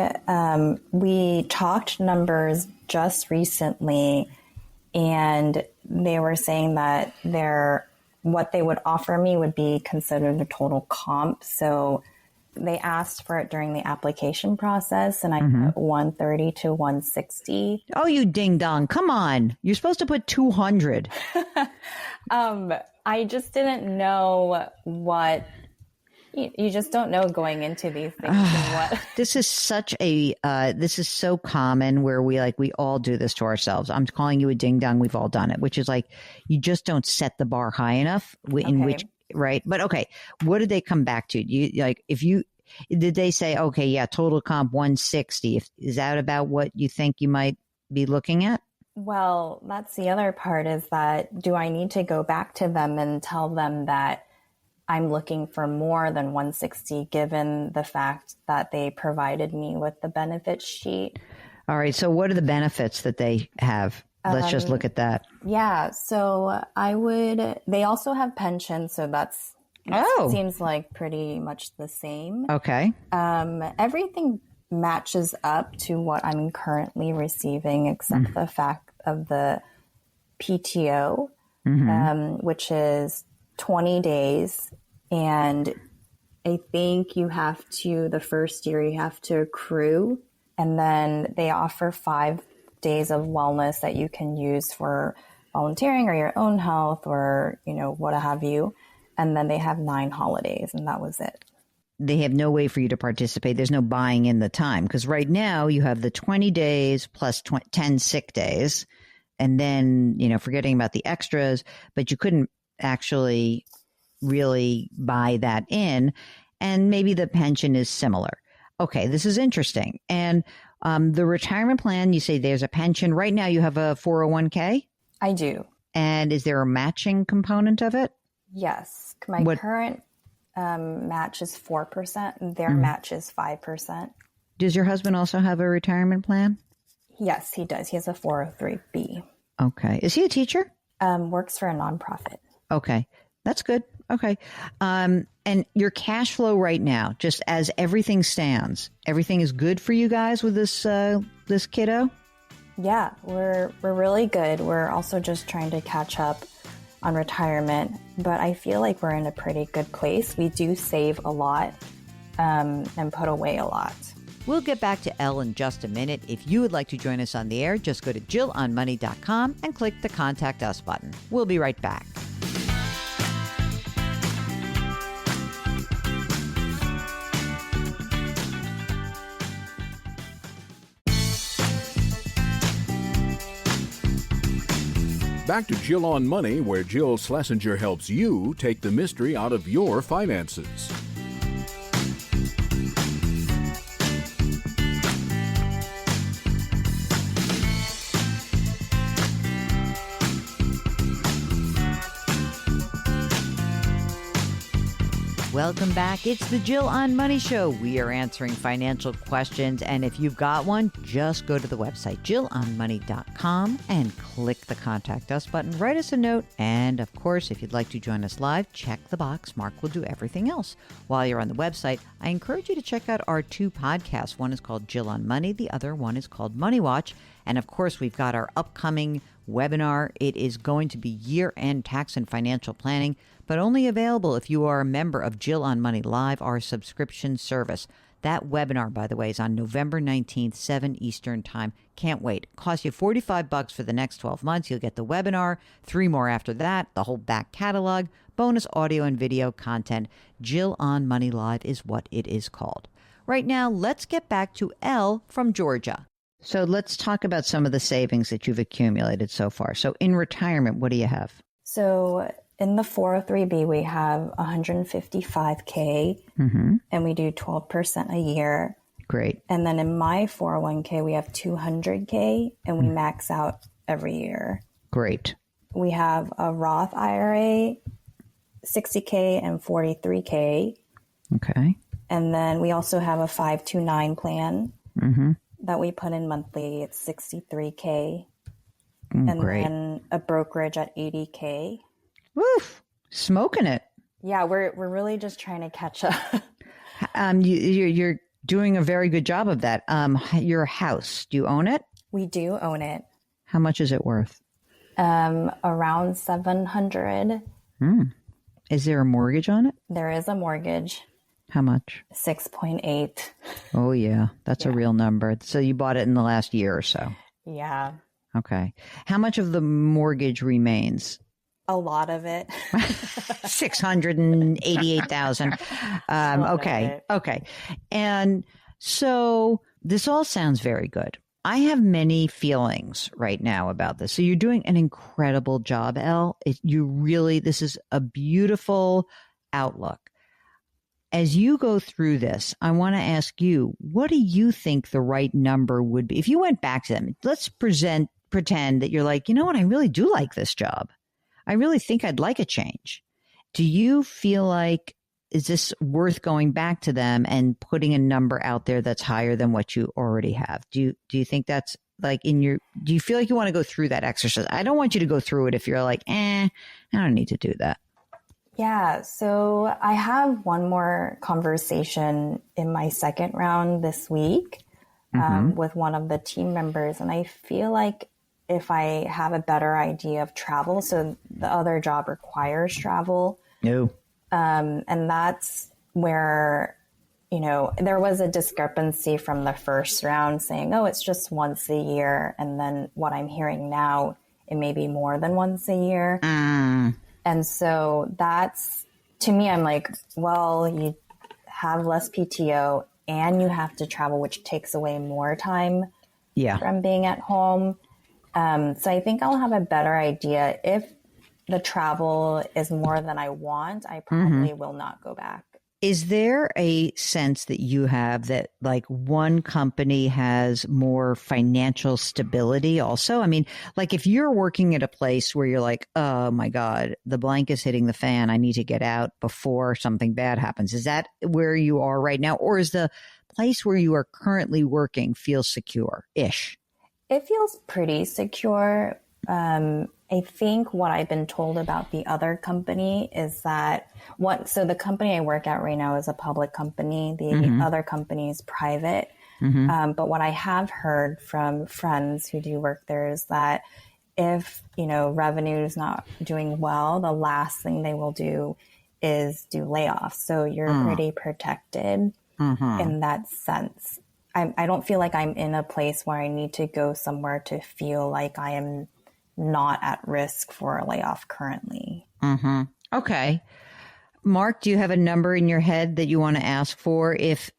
we talked numbers just recently, and they were saying that what they would offer me would be considered the total comp. So they asked for it during the application process, and I put 130 to 160. Oh, you ding dong. Come on. You're supposed to put 200. I just didn't know what... You just don't know going into these things. This is this is so common where we all do this to ourselves. I'm calling you a ding dong. We've all done it, which is like, you just don't set the bar high enough right. But okay. What did they come back to? Did they say, okay, yeah, total comp 160. Is that about what you think you might be looking at? Well, that's the other part is that, do I need to go back to them and tell them that I'm looking for more than 160, given the fact that they provided me with the benefit sheet? All right. So what are the benefits that they have? Let's just look at that. Yeah. So they also have pension. So seems like pretty much the same. Okay. Everything matches up to what I'm currently receiving, except the fact of the PTO, which is 20 days. And I think the first year you have to accrue, and then they offer 5 days of wellness that you can use for volunteering or your own health or, what have you. And then they have 9 holidays, and that was it. they have no way for you to participate. There's no buying in the time because right now you have the 20 days plus 10 sick days and then, forgetting about the extras, but you couldn't actually really buy that in. And maybe the pension is similar. Okay, this is interesting. And the retirement plan, you say there's a pension. Right now you have a 401k? I do. And is there a matching component of it? Yes. My current match is 4%, and their match is 5%. Does your husband also have a retirement plan? Yes, he does. He has a 403B. Okay. Is he a teacher? Works for a nonprofit. Okay. That's good. Okay. And your cash flow right now, just as everything stands, everything is good for you guys with this kiddo? Yeah, we're really good. We're also just trying to catch up on retirement, but I feel like we're in a pretty good place. We do save a lot and put away a lot. We'll get back to Elle in just a minute. If you would like to join us on the air, just go to JillOnMoney.com and click the Contact Us button. We'll be right back. Back to Jill on Money, where Jill Schlesinger helps you take the mystery out of your finances. Welcome back. It's the Jill on Money Show. We are answering financial questions, and if you've got one, just go to the website, JillOnMoney.com, and click the Contact Us button. Write us a note, and of course, if you'd like to join us live, check the box. Mark will do everything else. While you're on the website, I encourage you to check out our two podcasts. One is called Jill on Money. The other one is called Money Watch. And of course, we've got our upcoming webinar. It is going to be year-end tax and financial planning, but only available if you are a member of Jill on Money Live, our subscription service. That webinar, by the way, is on November 19th, 7 Eastern Time. Can't wait. It costs you $45 for the next 12 months. You'll get the webinar, 3 more after that, the whole back catalog, bonus audio and video content. Jill on Money Live is what it is called. Right now, let's get back to Elle from Georgia. So let's talk about some of the savings that you've accumulated so far. So in retirement, what do you have? So in the 403B, we have $155K, and we do 12% a year. Great. And then in my 401K, we have $200K, and we max out every year. Great. We have a Roth IRA, $60K and $43K. Okay. And then we also have a 529 plan that we put in monthly. It's $63K. And great. Then a brokerage at $80K. Woof, smoking it. Yeah, we're really just trying to catch up. You're doing a very good job of that. Your house, do you own it? We do own it. How much is it worth? Around $700. Is there a mortgage on it? There is a mortgage. How much? 6.8. Oh yeah, that's a real number. So you bought it in the last year or so. Yeah. Okay. How much of the mortgage remains? A lot of it. 688,000. Okay. And so this all sounds very good. I have many feelings right now about this. So you're doing an incredible job, Elle. This is a beautiful outlook. As you go through this, I want to ask you, what do you think the right number would be? If you went back to them, let's pretend that you're like, you know what, I really do like this job. I really think I'd like a change. Do you feel like, is this worth going back to them and putting a number out there that's higher than what you already have? Do you think that's like do you feel like you want to go through that exercise? I don't want you to go through it if you're like, I don't need to do that. Yeah. So I have one more conversation in my second round this week with one of the team members. And I feel like if I have a better idea of travel, so the other job requires travel. No. And that's where, there was a discrepancy from the first round saying, oh, it's just once a year. And then what I'm hearing now, it may be more than once a year. And so that's, to me, I'm like, well, you have less PTO and you have to travel, which takes away more time from being at home. So I think I'll have a better idea. If the travel is more than I want, I probably will not go back. Is there a sense that you have that like one company has more financial stability also? I mean, like if you're working at a place where you're like, oh my God, the blank is hitting the fan, I need to get out before something bad happens. Is that where you are right now? Or is the place where you are currently working feel secure-ish? It feels pretty secure. I think what I've been told about the other company is that so the company I work at right now is a public company. The other company is private. But what I have heard from friends who do work there is that if, revenue is not doing well, the last thing they will do is do layoffs. So you're pretty protected in that sense. I don't feel like I'm in a place where I need to go somewhere to feel like I am not at risk for a layoff currently. Okay. Mark, do you have a number in your head that you want to ask for if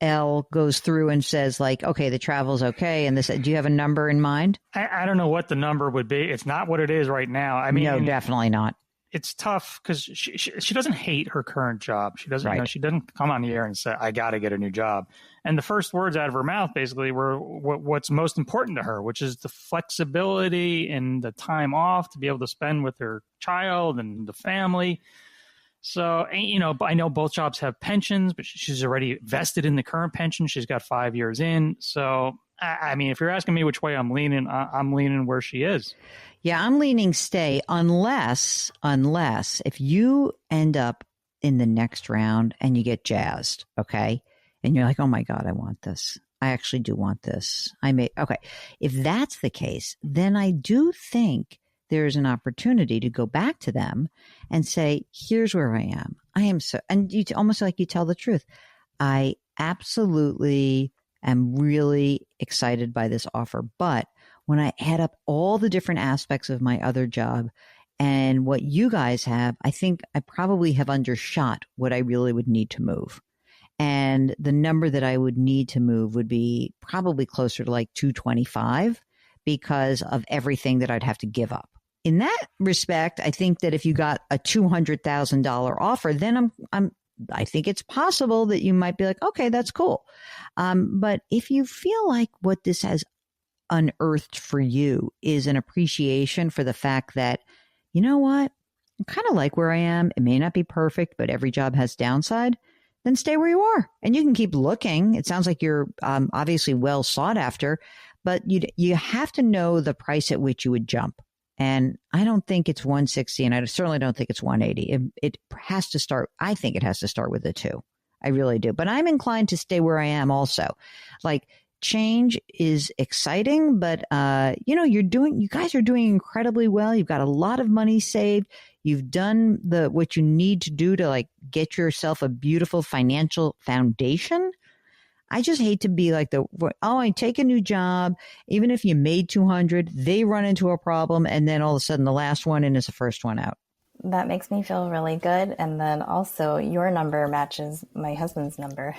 L goes through and says like, okay, the travel's okay, and this, do you have a number in mind? I don't know what the number would be. It's not what it is right now. I mean, no, definitely not. It's tough because she doesn't hate her current job. She doesn't, she doesn't come on the air and say, I got to get a new job. And the first words out of her mouth basically were what's most important to her, which is the flexibility and the time off to be able to spend with her child and the family. So, I know both jobs have pensions, but she's already vested in the current pension. She's got 5 years in. So, I mean, if you're asking me which way I'm leaning where she is. Yeah, I'm leaning stay unless if you end up in the next round and you get jazzed, okay? And you're like, oh my God, I want this. I actually do want this. Okay. If that's the case, then I do think there's an opportunity to go back to them and say, here's where I am. And you almost like you tell the truth. I absolutely am really excited by this offer, but when I add up all the different aspects of my other job and what you guys have, I think I probably have undershot what I really would need to move. And the number that I would need to move would be probably closer to like 225 because of everything that I'd have to give up. In that respect, I think that if you got a $200,000 offer, then I think it's possible that you might be like, okay, that's cool. But if you feel like what this has unearthed for you is an appreciation for the fact that, you know what, I kind of like where I am. It may not be perfect, but every job has downside. Then stay where you are and you can keep looking. It sounds like you're obviously well sought after, but you have to know the price at which you would jump. And I don't think it's 160 and I certainly don't think it's 180. It has to start. I think it has to start with a 2. I really do. But I'm inclined to stay where I am also. Like, change is exciting, but you guys are doing incredibly well. You've got a lot of money saved. You've done what you need to do to like get yourself a beautiful financial foundation. I just hate to be like I take a new job, even if you made 200, they run into a problem, and then all of a sudden the last one in is the first one out. That makes me feel really good. And then also your number matches my husband's number.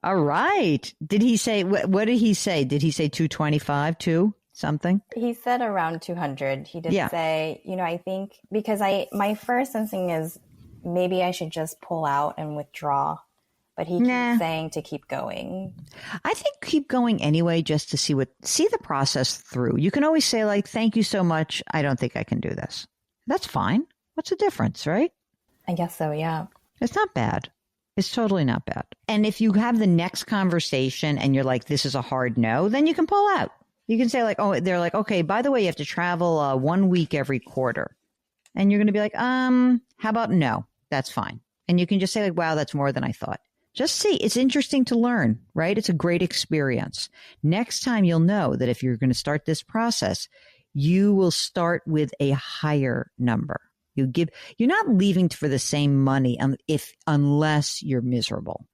All right. Did he say, what did he say? Did he say 225, 2 something? He said around 200. He did say, I think because my first instinct is maybe I should just pull out and withdraw. But he keeps saying to keep going. I think keep going anyway, just to see the process through. You can always say like, thank you so much. I don't think I can do this. That's fine. What's the difference, right? I guess so, yeah. It's not bad. It's totally not bad. And if you have the next conversation and you're like, this is a hard no, then you can pull out. You can say like, oh, they're like, okay, by the way, you have to travel 1 week every quarter. And you're going to be like, how about no? That's fine. And you can just say like, wow, that's more than I thought. Just see. It's interesting to learn, right? It's a great experience. Next time you'll know that if you're going to start this process, you will start with a higher number. You're not leaving for the same money unless you're miserable.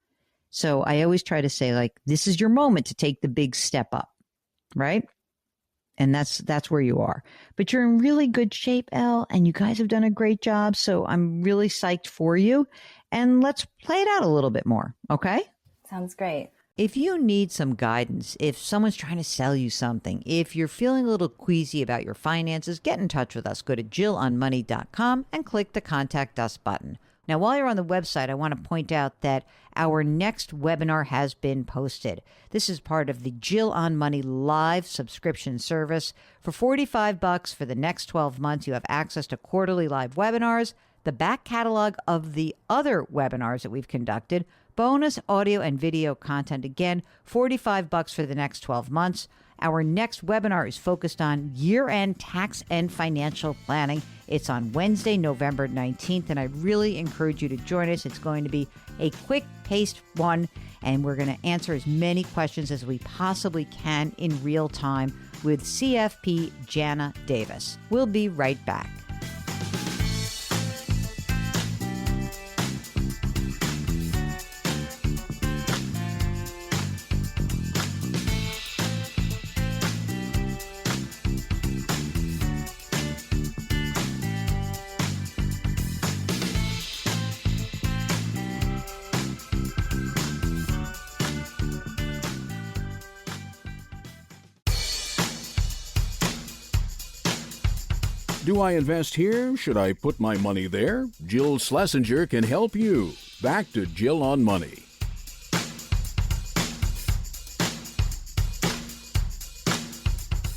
So I always try to say like, this is your moment to take the big step up, right? And that's where you are. But you're in really good shape, Elle, and you guys have done a great job. So I'm really psyched for you. And let's play it out a little bit more. Okay? Sounds great. If you need some guidance, if someone's trying to sell you something, if you're feeling a little queasy about your finances, get in touch with us. Go to JillOnMoney.com and click the Contact Us button. Now, while you're on the website, I want to point out that our next webinar has been posted. This is part of the Jill on Money live subscription service. For $45 for the next 12 months, you have access to quarterly live webinars, the back catalog of the other webinars that we've conducted, bonus audio and video content. Again, $45 for the next 12 months. Our next webinar is focused on year-end tax and financial planning. It's on Wednesday, November 19th, and I really encourage you to join us. It's going to be a quick-paced one, and we're going to answer as many questions as we possibly can in real time with CFP Jana Davis. We'll be right back. Do I invest here? Should I put my money there? Jill Schlesinger can help you. Back to Jill on Money.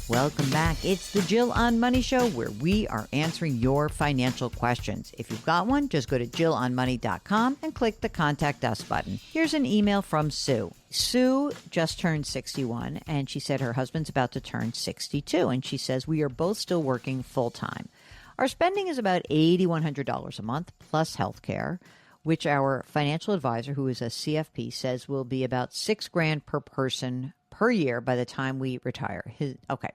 Welcome back. It's the Jill on Money Show, where we are answering your financial questions. If you've got one, just go to JillOnMoney.com and click the Contact Us button. Here's an email from Sue. Sue just turned 61, and she said her husband's about to turn 62, and she says, we are both still working full-time. Our spending is about $8,100 a month, plus health care, which our financial advisor, who is a CFP, says will be about $6,000 per person per year by the time we retire. Okay.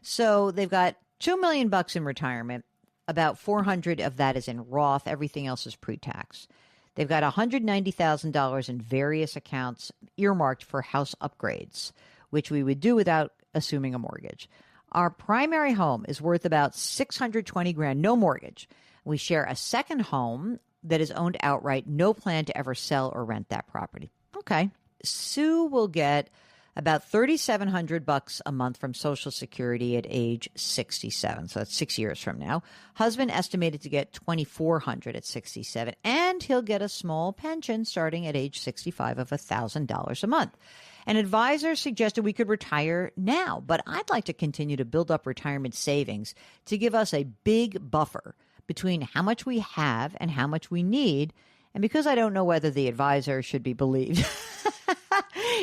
So they've got $2 million in retirement. About $400 of that is in Roth. Everything else is pre-tax. They've got $190,000 in various accounts earmarked for house upgrades, which we would do without assuming a mortgage. Our primary home is worth about $620,000, no mortgage. We share a second home that is owned outright, no plan to ever sell or rent that property. Okay. Sue will get about $3,700 a month from Social Security at age 67. So that's 6 years from now. Husband estimated to get $2,400 at 67, and he'll get a small pension starting at age 65 of $1,000 a month. An advisor suggested we could retire now, but I'd like to continue to build up retirement savings to give us a big buffer between how much we have and how much we need. And because I don't know whether the advisor should be believed,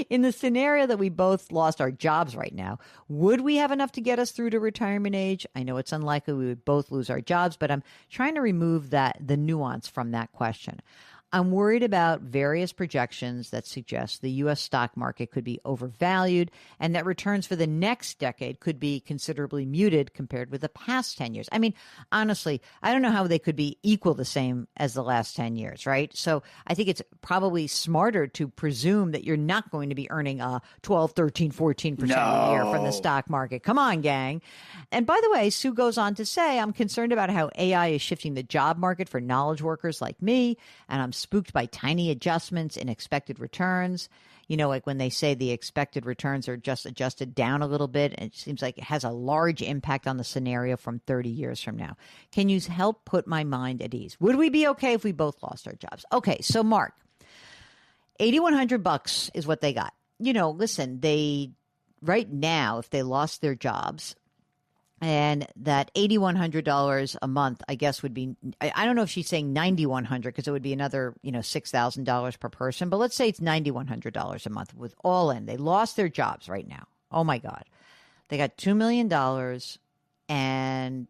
in the scenario that we both lost our jobs right now, would we have enough to get us through to retirement age? I know it's unlikely we would both lose our jobs, but I'm trying to remove the nuance from that question. I'm worried about various projections that suggest the U.S. stock market could be overvalued and that returns for the next decade could be considerably muted compared with the past 10 years. I mean, honestly, I don't know how they could be equal the same as the last 10 years, right? So I think it's probably smarter to presume that you're not going to be earning 12, 13, 14% a year from the stock market. Come on, gang. And by the way, Sue goes on to say, I'm concerned about how AI is shifting the job market for knowledge workers like me, and I'm spooked by tiny adjustments in expected returns. You know, like when they say the expected returns are just adjusted down a little bit, it seems like it has a large impact on the scenario from 30 years from now. Can you help put my mind at ease? Would we be okay if we both lost our jobs? Okay, so Mark, $8,100 is what they got. You know, listen, right now, if they lost their jobs, and that $8,100 a month, I guess, would be, I don't know if she's saying $9,100 because it would be another, $6,000 per person. But let's say it's $9,100 a month with all in. They lost their jobs right now. Oh, my God. They got $2 million, and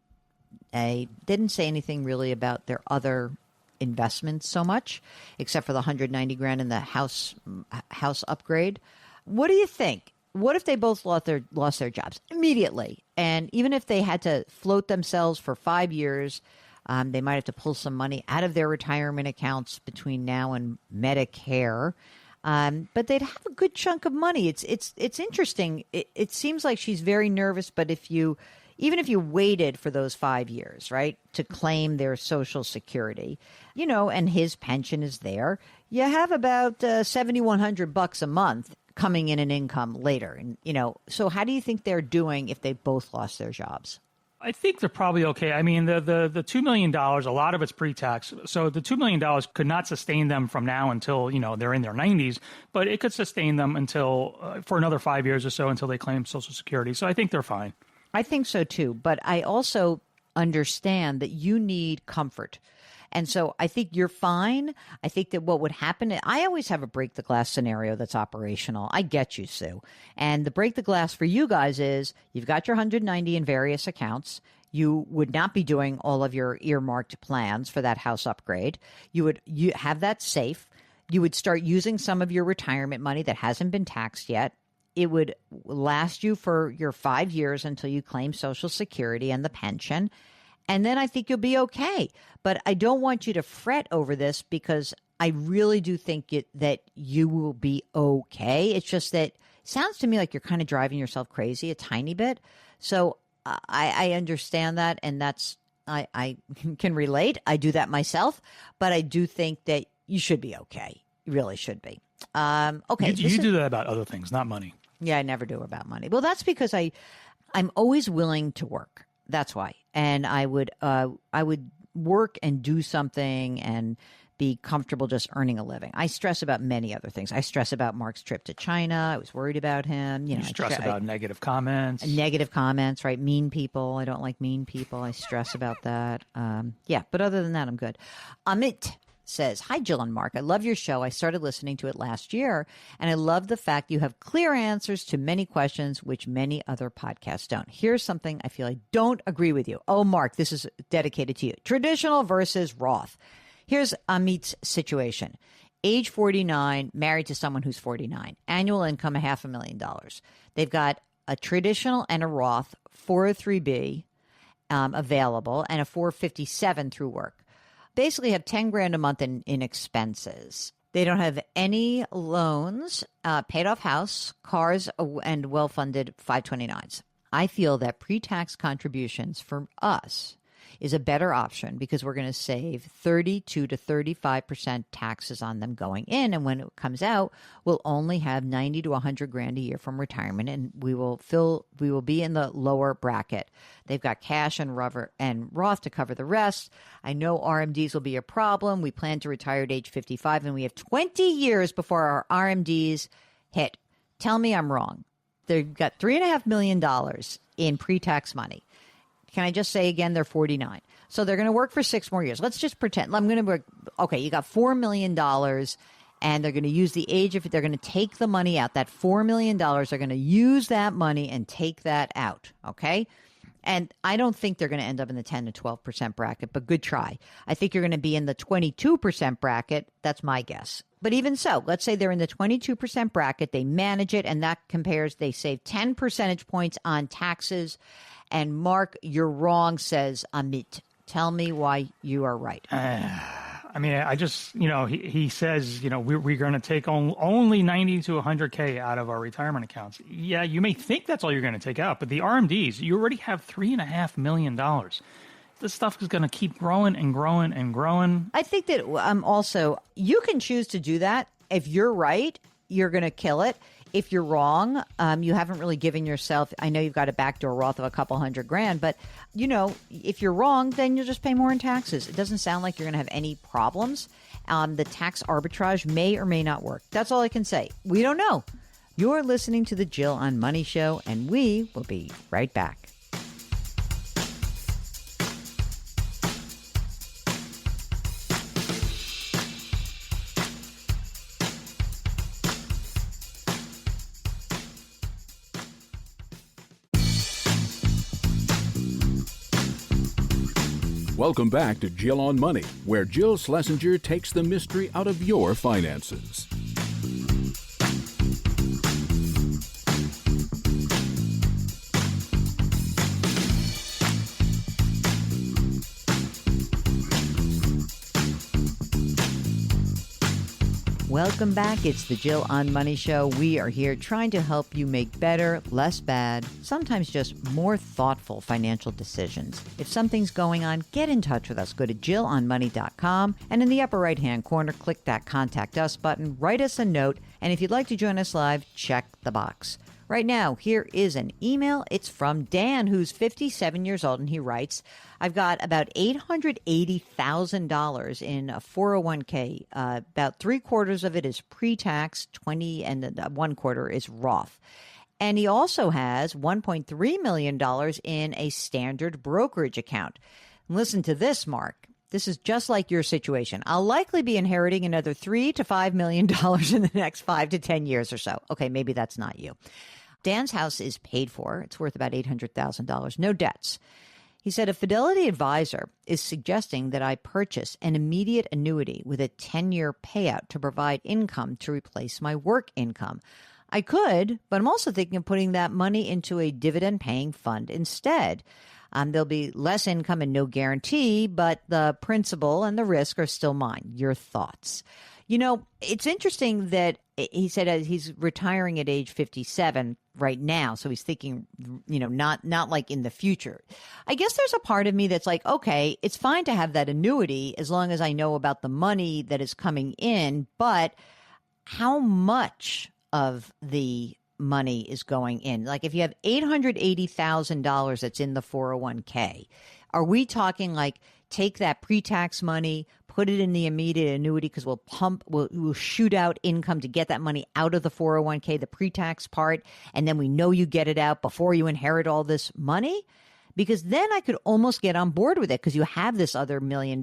they didn't say anything really about their other investments so much, except for the $190,000 in the house upgrade. What do you think? What if they both lost their jobs immediately? And even if they had to float themselves for 5 years, they might have to pull some money out of their retirement accounts between now and Medicare. But they'd have a good chunk of money. It's interesting. It seems like she's very nervous, but even if you waited for those 5 years, right, to claim their Social Security, and his pension is there, you have about $7,100 a month coming in an income later. And, so how do you think they're doing if they both lost their jobs? I think they're probably okay. I mean, the $2 million, a lot of it's pre-tax. So the $2 million could not sustain them from now until, they're in their 90s, but it could sustain them until for another 5 years or so until they claim Social Security. So I think they're fine. I think so, too. But I also understand that you need comfort. And so I think you're fine. I think that what would happen, I always have a break the glass scenario that's operational. I get you, Sue. And the break the glass for you guys is you've got your 190 in various accounts. You would not be doing all of your earmarked plans for that house upgrade. You have that safe. You would start using some of your retirement money that hasn't been taxed yet. It would last you for your 5 years until you claim Social Security and the pension. And then I think you'll be okay. But I don't want you to fret over this because I really do think that you will be okay. It's just that it sounds to me like you're kind of driving yourself crazy a tiny bit. So I understand that. And I can relate. I do that myself. But I do think that you should be okay. You really should be. Okay. You do that about other things, not money. Yeah, I never do about money. Well, that's because I'm always willing to work. That's why. And I would work and do something and be comfortable just earning a living. I stress about many other things. I stress about Mark's trip to China. I was worried about him. You stress about negative comments. Negative comments, right? Mean people. I don't like mean people. I stress about that. But other than that, I'm good. Amit says, "Hi, Jill and Mark. I love your show. I started listening to it last year, and I love the fact you have clear answers to many questions, which many other podcasts don't. Here's something I feel I don't agree with you." Oh, Mark, this is dedicated to you. Traditional versus Roth. Here's Amit's situation. Age 49, married to someone who's 49. Annual income, $500,000. They've got a traditional and a Roth 403B available and a 457 through work. Basically have 10 grand a month in expenses. They don't have any loans, paid off house, cars, and well-funded 529s. I feel that pre-tax contributions for us is a better option because we're going to save 32 to 35% taxes on them going in. And when it comes out, we'll only have 90 to 100 grand a year from retirement, and we will be in the lower bracket. They've got cash and Roth to cover the rest. I know RMDs will be a problem. We plan to retire at age 55, and we have 20 years before our RMDs hit. Tell me I'm wrong. They've got $3.5 million in pre-tax money. Can I just say again, they're 49. So they're going to work for 6 more years. Let's just pretend. I'm going to work. Okay, you got $4 million, and they're going to use the age of it. They're going to take the money out. That $4 million, they're going to use that money and take that out. Okay? And I don't think they're going to end up in the 10 to 12% bracket, but good try. I think you're going to be in the 22% bracket. That's my guess. But even so, let's say they're in the 22% bracket. They manage it, and that compares. They save 10 percentage points on taxes. And Mark, you're wrong, says Amit. Tell me why you are right. I mean, I just, he says, we're going to take only 90 to 100K out of our retirement accounts. Yeah, you may think that's all you're going to take out, but the RMDs, you already have $3.5 million. This stuff is going to keep growing and growing and growing. I think that also, you can choose to do that. If you're right, you're going to kill it. If you're wrong, you haven't really given yourself, I know you've got a backdoor Roth of a couple $100 grand, but if you're wrong, then you'll just pay more in taxes. It doesn't sound like you're going to have any problems. The tax arbitrage may or may not work. That's all I can say. We don't know. You're listening to the Jill on Money Show, and we will be right back. Welcome back to Jill on Money, where Jill Schlesinger takes the mystery out of your finances. Welcome back. It's the Jill on Money Show. We are here trying to help you make better, less bad, sometimes just more thoughtful financial decisions. If something's going on, get in touch with us. Go to JillOnMoney.com, and in the upper right-hand corner, click that Contact Us button, write us a note, and if you'd like to join us live, check the box. Right now, here is an email. It's from Dan, who's 57 years old, and he writes, I've got about $880,000 in a 401k. About 3/4 of it is pre-tax, 20 and 1/4 is Roth. And he also has $1.3 million in a standard brokerage account. Listen to this, Mark. This is just like your situation. I'll likely be inheriting another $3 to $5 million in the next 5 to 10 years or so. Okay, maybe that's not you. Dan's house is paid for. It's worth about $800,000. No debts. He said, a Fidelity advisor is suggesting that I purchase an immediate annuity with a 10-year payout to provide income to replace my work income. I could, but I'm also thinking of putting that money into a dividend-paying fund instead. There'll be less income and no guarantee, but the principal and the risk are still mine. Your thoughts? You know, it's interesting that he said he's retiring at age 57 right now. So he's thinking, you know, not like in the future. I guess there's a part of me that's like, okay, it's fine to have that annuity as long as I know about the money that is coming in. But how much of the money is going in? Like if you have $880,000 that's in the 401k, are we talking like take that pre-tax money, put it in the immediate annuity because we'll shoot out income to get that money out of the 401k, the pre-tax part, and then we know you get it out before you inherit all this money? Because then I could almost get on board with it because you have this other $1 million.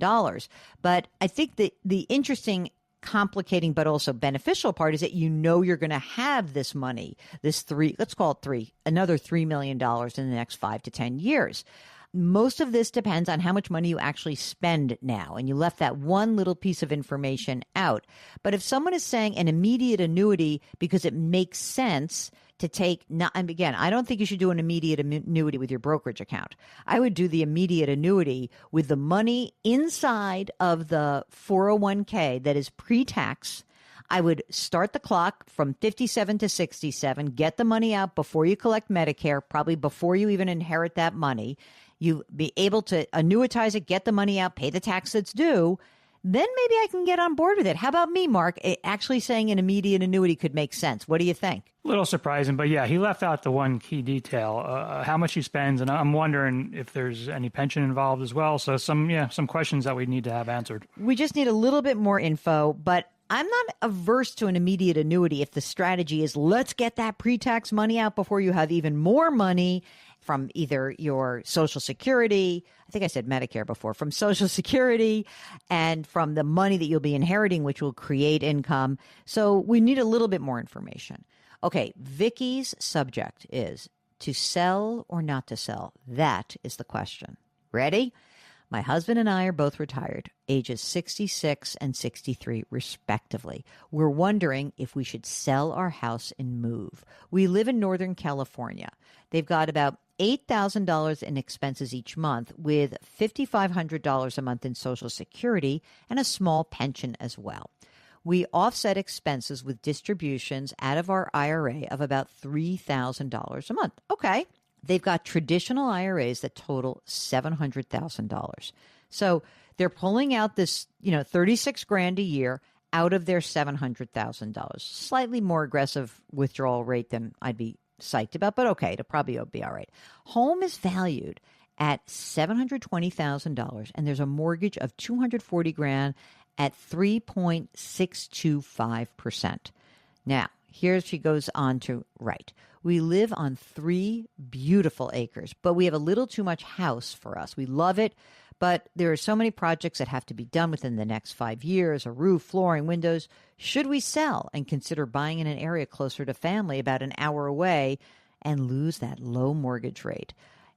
But I think that the interesting, complicating, but also beneficial part is that you know you're going to have this money, another $3 million in the next 5 to 10 years. Most of this depends on how much money you actually spend now. And you left that one little piece of information out. But if someone is saying an immediate annuity because it makes sense to take, and again, I don't think you should do an immediate annuity with your brokerage account. I would do the immediate annuity with the money inside of the 401k that is pre-tax. I would start the clock from 57 to 67, get the money out before you collect Medicare, probably before you even inherit that money. You be able to annuitize it, get the money out, pay the tax that's due. Then maybe I can get on board with it. How about me, Mark? Actually saying an immediate annuity could make sense. What do you think? A little surprising, but yeah, he left out the one key detail, how much he spends, and I'm wondering if there's any pension involved as well. So some questions that we need to have answered. We just need a little bit more info, but I'm not averse to an immediate annuity if the strategy is let's get that pre-tax money out before you have even more money from either your Social Security, I think I said Medicare before, from Social Security and from the money that you'll be inheriting, which will create income. So we need a little bit more information. Okay, Vicky's subject is to sell or not to sell. That is the question. Ready? My husband and I are both retired, ages 66 and 63, respectively. We're wondering if we should sell our house and move. We live in Northern California. They've got about $8,000 in expenses each month with $5,500 a month in Social Security and a small pension as well. We offset expenses with distributions out of our IRA of about $3,000 a month. Okay. They've got traditional IRAs that total $700,000. So they're pulling out this, $36,000 a year out of their $700,000. Slightly more aggressive withdrawal rate than I'd be psyched about, but okay, it'll probably be all right. Home is valued at $720,000, and there's a mortgage of $240,000 at 3.625%. Now, here she goes on to write. We live on 3 beautiful acres, but we have a little too much house for us. We love it, but there are so many projects that have to be done within the next 5 years, a roof, flooring, windows. Should we sell and consider buying in an area closer to family, about an hour away, and lose that low mortgage rate?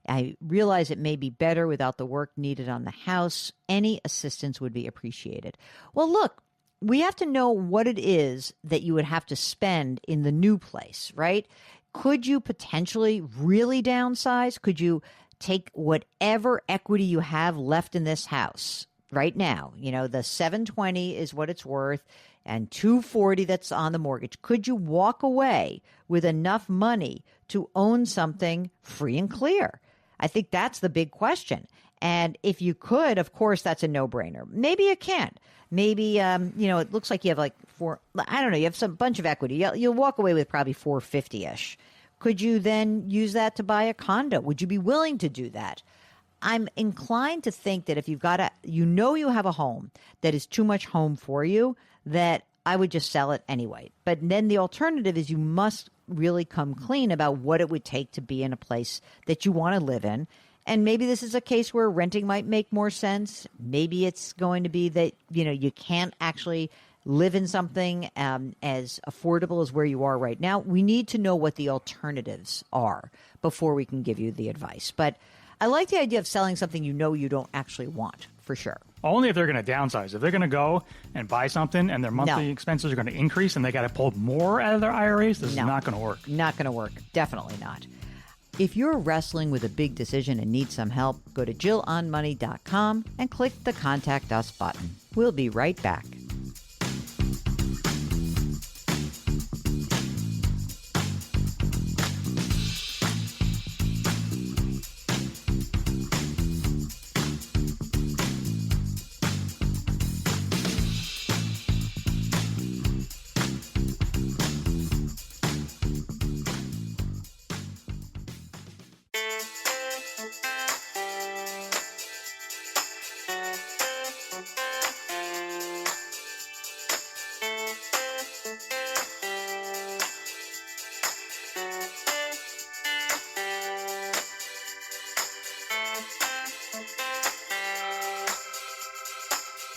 I realize it may be better without the work needed on the house. Any assistance would be appreciated. Well, look, we have to know what it is that you would have to spend in the new place, right? Could you potentially really downsize? Could you take whatever equity you have left in this house right now? The $720 is what it's worth. and $240 that's on the mortgage, could you walk away with enough money to own something free and clear? I think that's the big question. And if you could, of course, that's a no-brainer. Maybe you can't. Maybe, it looks like you have like you have some bunch of equity. You'll walk away with probably $450-ish. Could you then use that to buy a condo? Would you be willing to do that? I'm inclined to think that if you've got you have a home that is too much home for you, that I would just sell it anyway. But then the alternative is you must really come clean about what it would take to be in a place that you want to live in. And maybe this is a case where renting might make more sense. Maybe it's going to be that, you can't actually live in something as affordable as where you are right now. We need to know what the alternatives are before we can give you the advice. But I like the idea of selling something you don't actually want, for sure. Only if they're going to downsize. If they're going to go and buy something and their monthly expenses are going to increase and they got to pull more out of their IRAs, this is not going to work. Not going to work. Definitely not. If you're wrestling with a big decision and need some help, go to JillOnMoney.com and click the Contact Us button. We'll be right back.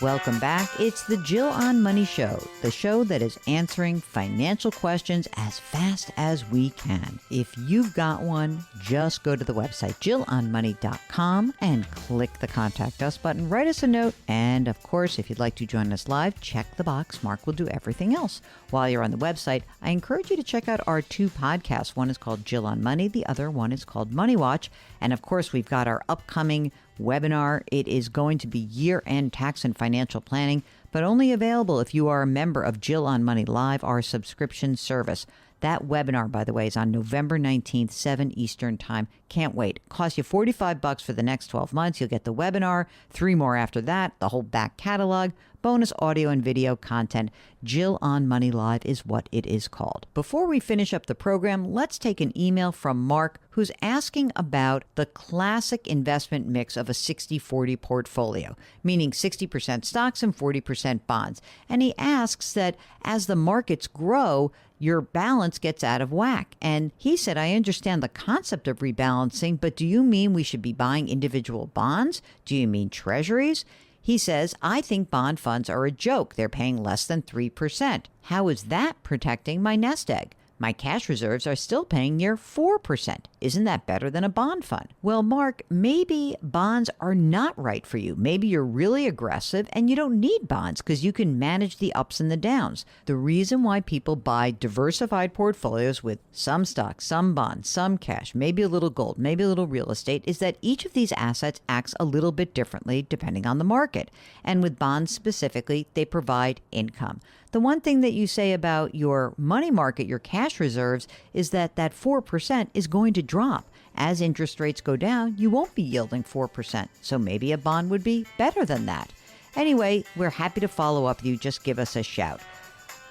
Welcome back. It's the Jill on Money Show, the show that is answering financial questions as fast as we can. If you've got one, just go to the website, JillOnMoney.com, and click the Contact Us button. Write us a note. And, of course, if you'd like to join us live, check the box. Mark will do everything else. While you're on the website, I encourage you to check out our two podcasts. One is called Jill on Money. The other one is called Money Watch. And, of course, we've got our upcoming webinar. It is going to be year-end tax and financial planning, but only available if you are a member of Jill on Money Live, our subscription service. That webinar, by the way, is on November 19th, 7 Eastern Time. Can't wait. It costs you $45 for the next 12 months. You'll get the webinar, 3 more after that, the whole back catalog, bonus audio and video content. Jill on Money Live is what it is called. Before we finish up the program, let's take an email from Mark, who's asking about the classic investment mix of a 60-40 portfolio, meaning 60% stocks and 40% bonds. And he asks that as the markets grow, your balance gets out of whack. And he said, I understand the concept of rebalancing, but do you mean we should be buying individual bonds? Do you mean treasuries? He says, I think bond funds are a joke. They're paying less than 3%. How is that protecting my nest egg? My cash reserves are still paying near 4%. Isn't that better than a bond fund? Well, Mark, maybe bonds are not right for you. Maybe you're really aggressive and you don't need bonds because you can manage the ups and the downs. The reason why people buy diversified portfolios with some stocks, some bonds, some cash, maybe a little gold, maybe a little real estate, is that each of these assets acts a little bit differently depending on the market. And with bonds specifically, they provide income. The one thing that you say about your money market, your cash reserves, is that 4% is going to drop. As interest rates go down, you won't be yielding 4%. So maybe a bond would be better than that. Anyway, we're happy to follow up with you. Just give us a shout.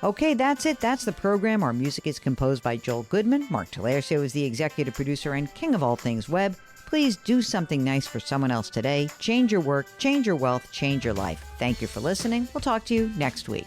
Okay, that's it. That's the program. Our music is composed by Joel Goodman. Mark Talercio is the executive producer and king of all things web. Please do something nice for someone else today. Change your work, change your wealth, change your life. Thank you for listening. We'll talk to you next week.